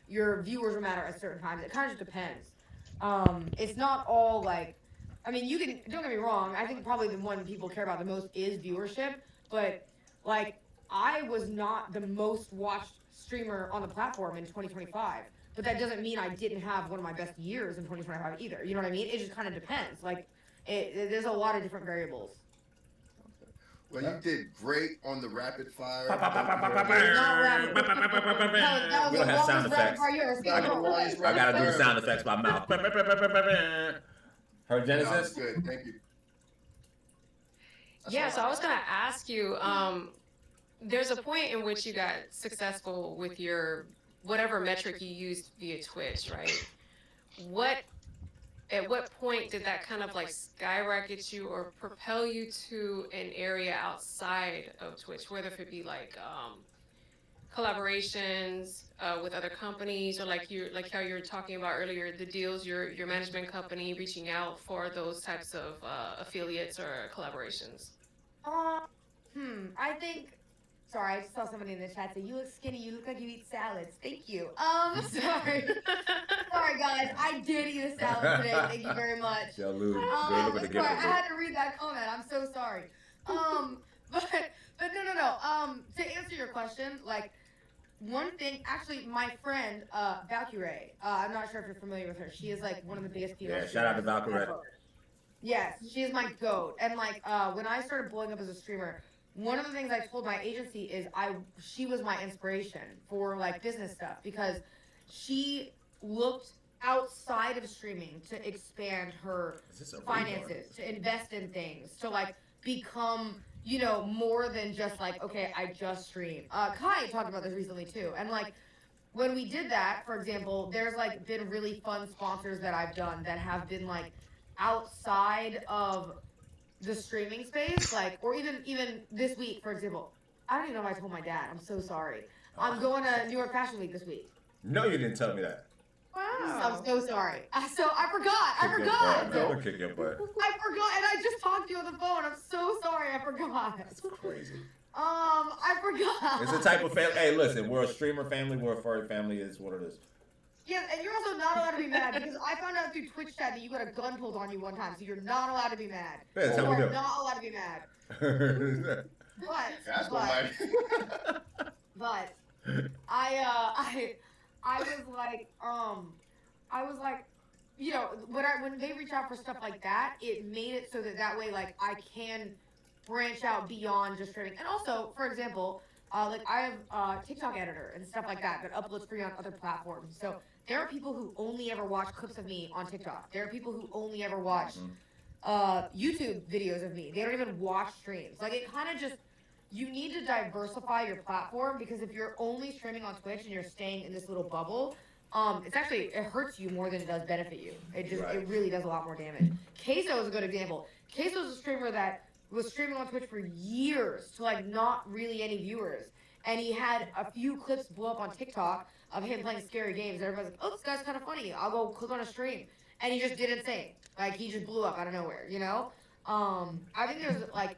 Your viewers will matter at certain times. It kind of just depends. It's not all like I mean, you can don't get me wrong. I think probably the one people care about the most is viewership, but like I was not the most watched streamer on the platform in 2025. But that doesn't mean I didn't have one of my best years in 2025 either. You know what I mean? It just kind of depends. Like there's a lot of different variables. Well, you did great on the rapid fire. Not rapid. That We was don't the have sound longest rapid effects. fire you ever seen. That was the Bro. longest I rapid gotta do the fire. sound effects by mouth. Her That was Genesis. good. Thank you. That's Yeah, all so I was got. gonna ask you, there's a point in which you got successful with your whatever metric you used via Twitch, right? What at what point did that kind of like skyrocket you or propel you to an area outside of Twitch, whether it be like collaborations with other companies or like how you were talking about earlier, the deals your management company reaching out for those types of affiliates or collaborations. Uh, I think. Sorry, I just saw somebody in the chat say, "You look skinny. You look like you eat salads." Thank you. Sorry. Sorry, guys. I did eat a salad today. Thank you very much. Yo, Lou, good look at the Sorry, I gift. had to read that comment. I'm so sorry. But no. To answer your question, like one thing, actually, my friend, Valkyrie. I'm not sure if you're familiar with her. She is like one of the biggest female. Yeah, shout out to streamers Valkyrie. ever. Yes, she is my goat. And like when I started blowing up as a streamer, one of the things I told my agency is she was my inspiration for like business stuff because she looked outside of streaming to expand her Is this a finances, to invest in things, to like become, more than just like, okay, I just stream. Kai talked about this recently too. And like when we did that, for example, there's like been really fun sponsors that I've done that have been like outside of the streaming space, like, or even this week, for example. I don't even know if I told my dad. I'm so sorry. I'm going to New York Fashion Week this week. No, you didn't tell me that. I'm so sorry. So I forgot. I forgot. Never kick your butt. I forgot, and I just talked to you on the phone. I'm so sorry. I forgot. That's crazy. I forgot. It's a type of family. Hey, listen, we're a streamer family. We're a furry family. It's what it is. Yes, and you're also not allowed to be mad because I found out through Twitch chat that you got a gun pulled on you one time, so you're not allowed to be mad. Yeah, that's You how we are do. not allowed to be mad. That's But what but I was like, when they reach out for stuff like that, it made it so that way like I can branch out beyond just streaming. And also, for example, like I have TikTok editor and stuff like that uploads free on other platforms. So there are people who only ever watch clips of me on TikTok. There are people who only ever watch YouTube videos of me. They don't even watch streams. Like it kind of just you need to diversify your platform because if you're only streaming on Twitch and you're staying in this little bubble, It's actually it hurts you more than it does benefit you. Right. It really does a lot more damage. Queso is a good example. Queso is a streamer that was streaming on Twitch for years to like not really any viewers, and he had a few clips blow up on TikTok of him playing scary games. And everybody's like, "Oh, this guy's kind of funny. I'll go click on a stream," and he just did insane. Like he just blew up out of nowhere. I think there's like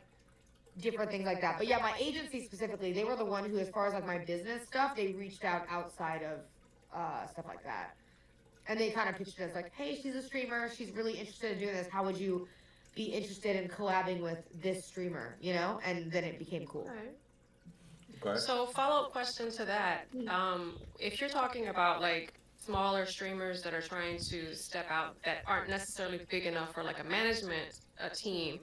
different things like that. But yeah, my agency specifically, they were the one who, as far as like my business stuff, they reached out outside of stuff like that. And they kind of pitched it as like, hey, she's a streamer. She's really interested in doing this. How would you be interested in collabing with this streamer? And then it became cool. Right. Okay. So follow-up question to that. If you're talking about like smaller streamers that are trying to step out that aren't necessarily big enough for like a management team,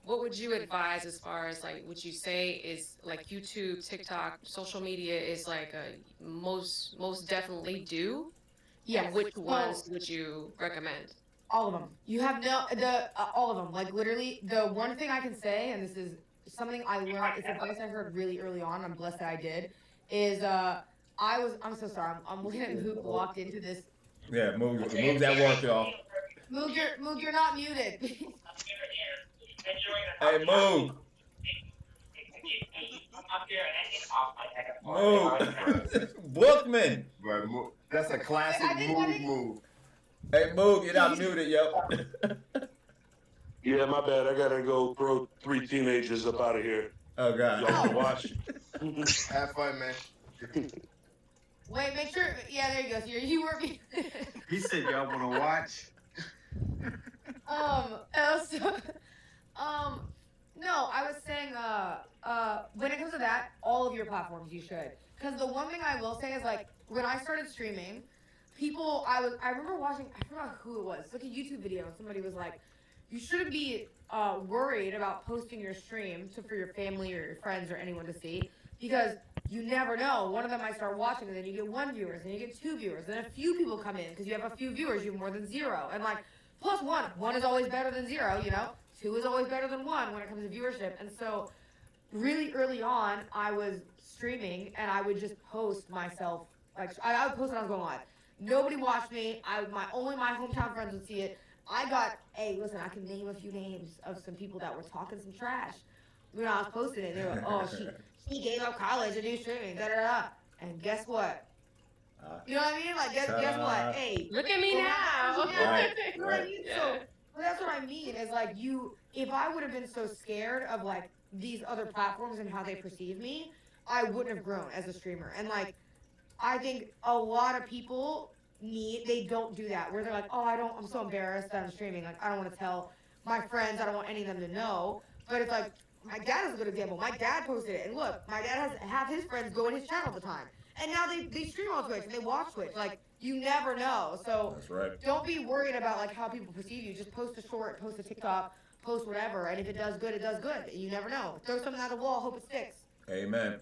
what would you advise as far as like, would you say is like YouTube, TikTok, social media is like a most definitely do? Yes. And which ones would you recommend? All of them. You have all of them. Like literally, the one thing I can say, and this is something I learned. It's advice I heard really early on. I'm blessed that I did. Is I'm so sorry. I'm looking at Mook walked into this. Yeah, moves at work, y'all. Mook, you're not muted. Hey, Moog. Moog. Bookman. Right, that's a classic move. Hey, Moog, you're not muted, yo. Yeah, my bad. I gotta go throw 3 teenagers up out of here. Oh, God. Y'all wanna watch? Have fun, man. Wait, make sure. Yeah, there you go. So you were. He said y'all want to watch. Also, no, I was saying, when it comes to that, all of your platforms you should. Because the one thing I will say is like when I started streaming, I remember watching. I forgot who it was. It's like a YouTube video, and somebody was like, "You shouldn't be worried about posting your stream for your family or your friends or anyone to see, because you never know. One of them might start watching, and then you get 1 viewer, and then you get 2 viewers, then a few people come in because you have a few viewers. You have more than 0, and like plus 1. 1 is always better than 0. 2 is always better than 1 when it comes to viewership. And so, really early on, I was streaming, and I would just post myself. Like I would post when I was going live. Nobody watched me. Only my hometown friends would see it. Hey, listen, I can name a few names of some people that were talking some trash when I was posting it. They were like, "Oh, she gave up college to do streaming, da da da." And guess what? You know what I mean? Like, guess what? Hey, look at me now. Right, you know what I mean? So that's what I mean. Is like if I would have been so scared of like these other platforms and how they perceive me, I wouldn't have grown as a streamer. And like, I think a lot of people they don't do that, where they're like, "Oh, I'm so embarrassed that I'm streaming. Like, I don't want to tell my friends. I don't want any of them to know." But it's like, my dad is a good example. My dad posted it, and look, my dad has half his friends go in his channel all the time, and now they stream on Twitch and they watch Twitch. Like, you never know. So That's right. don't be worried about like how people perceive you. Just post a short, post a TikTok, post whatever, and if it does good, it does good. You never know. Throw something at the wall, hope it sticks. Amen.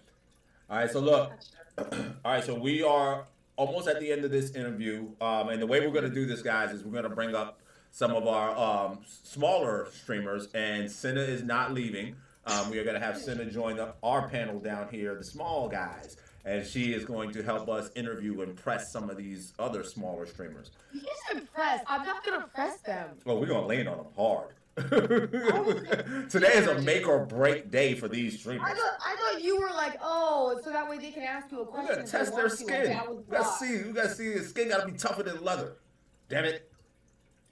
All right, so look. All right, so we are almost at the end of this interview. And the way we're going to do this, guys, is we're going to bring up some of our smaller streamers, and Cinna is not leaving. We are going to have Cinna join our panel down here, the small guys, and she is going to help us interview and press some of these other smaller streamers. You said press. I'm not going to press them. Oh, we're going to lean on them hard. Today is a make or break day for these streamers. I thought you were like, oh, so that way they can ask you a question. We gotta test their skin. We gotta see the skin gotta be tougher than leather. Damn it.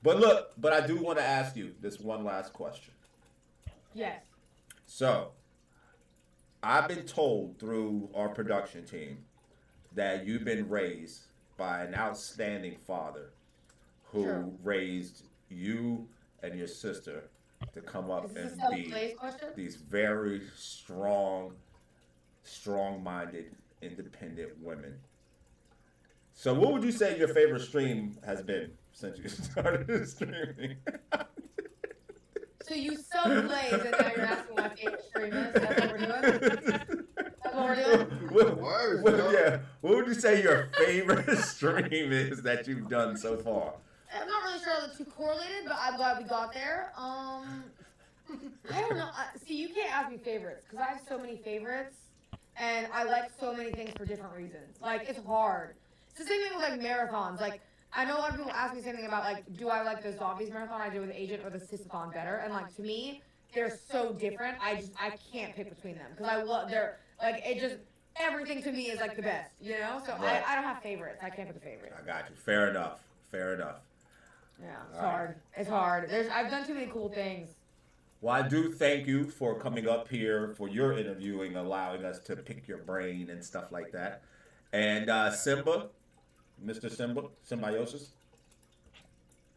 But I do want to ask you this one last question. Yes. So, I've been told through our production team that you've been raised by an outstanding father who raised you and your sister to come up and be these very strong-minded, independent women. So what would you say your favorite stream has been since you started streaming? So you self-blaze and now you're asking my favorite stream is? That's what we're doing? That's what we're doing? Yeah. What would you say your favorite stream is that you've done so far? I'm not really sure the two correlated, but I'm glad we got there. I don't know. See, you can't ask me favorites because I have so many favorites, and I like so many things for different reasons. Like, it's hard. It's the same thing with like marathons. Like I know a lot of people ask me something about like, do I like the zombies marathon I did with Agent or the Sisathon better? And like to me, they're so different. I can't pick between them because I love they're like it just everything to me is like the best, you know. So Right. I don't have favorites. I can't pick a favorite. I got you. Fair enough. Fair enough. Yeah, it's All right. hard. It's hard. I've done too many cool things. Well, I do thank you for coming up here for your interview and allowing us to pick your brain and stuff like that. And Simba, Mr. Simba, Symbiosis,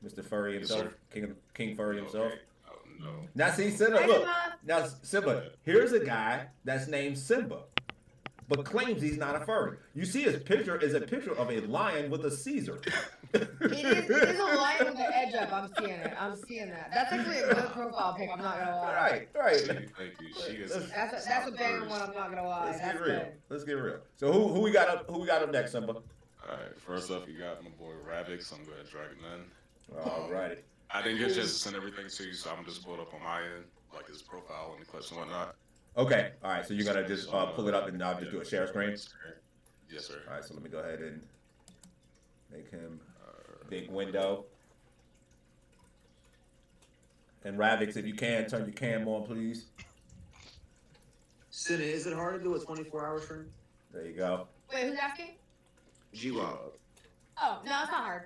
Mr. Furry Yes, himself, sir. King Furry himself. Okay. Oh, no. Now see, Simba, Hi, look. Simba. Now Simba, here's a guy that's named Simba, but claims he's not a furry. You see his picture is a picture of a lion with a Caesar. It is a lion with the edge up. I'm seeing it. I'm seeing that. That's actually a good profile pic. I'm not gonna lie. Right. Thank you. She is. That's a banger one. I'm not gonna lie. Let's That's get real. good. Let's get real. So who we got up? Who we got up next, Simba? All right. First up, you got my boy Ravix. I'm going to drag him in. Alrighty. I didn't get a chance to send everything to you, so I'm just pulled up on my end, like his profile and the clips and whatnot. Okay. All right. So you're gonna just pull it up and I'll just do a share screen. Yes, sir. All right. So let me go ahead and make him a big window. And Ravix, if you can, turn your cam on, please. Cinna, is it hard to do a 24-hour stream? There you go. Wait, who's asking? G-Wop. Oh no, it's not hard.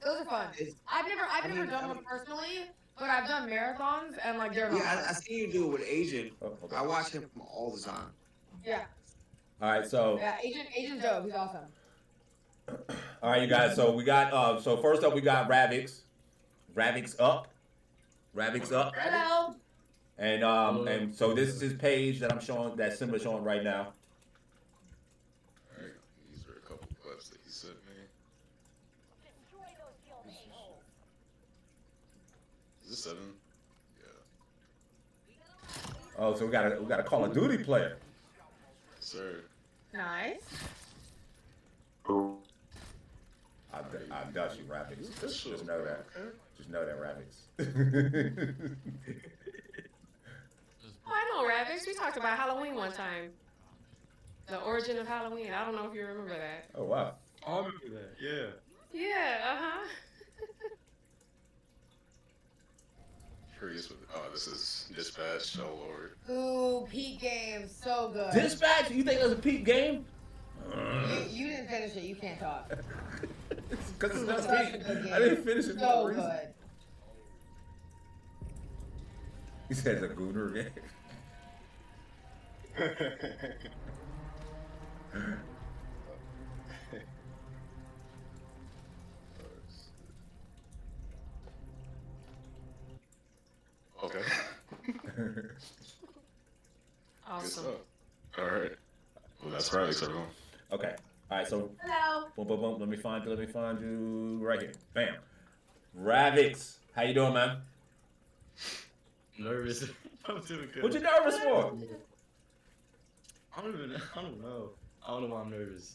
Those are fun. I've never done one personally, but I've done marathons and like they're not. Yeah, I seen you do it with Agent. Oh, hold I on. watch him all the time. Yeah. All right. So Yeah. Agent dope. He's awesome. all right, you guys. So we got so first up we got Ravix. Ravix up. Ravix up. Hello. And so this is his page that I'm showing that Simba's showing right now. All right. These are a couple clips that he sent me. Is this 7? Yeah. Oh, so we got a Call of Duty player. Yes, sir. Nice. I dust you, Ravix. Just know that. Okay. Just know that, Ravix. Oh, I know Ravix. We talked about Halloween one time. The origin of Halloween. I don't know if you remember that. Oh wow. I remember that. Yeah. Yeah, uh-huh. Curious with. Oh, this is Dispatch. Oh Lord. Ooh, Peak Games, so good. Dispatch? You think it was a peak game? You didn't finish it. You can't talk. Because it's not Such peak. a good game. I didn't finish it for So a reason. good. He says a gooner game. Okay. Good Awesome. stuff. All right. Well, that's Ravix, everyone. Okay. All right. So Hello. boom, boom, boom. Let me find you right here. Bam. Ravix. How you doing, man? Nervous. I'm doing good. What you nervous for? I don't know. I don't know why I'm nervous.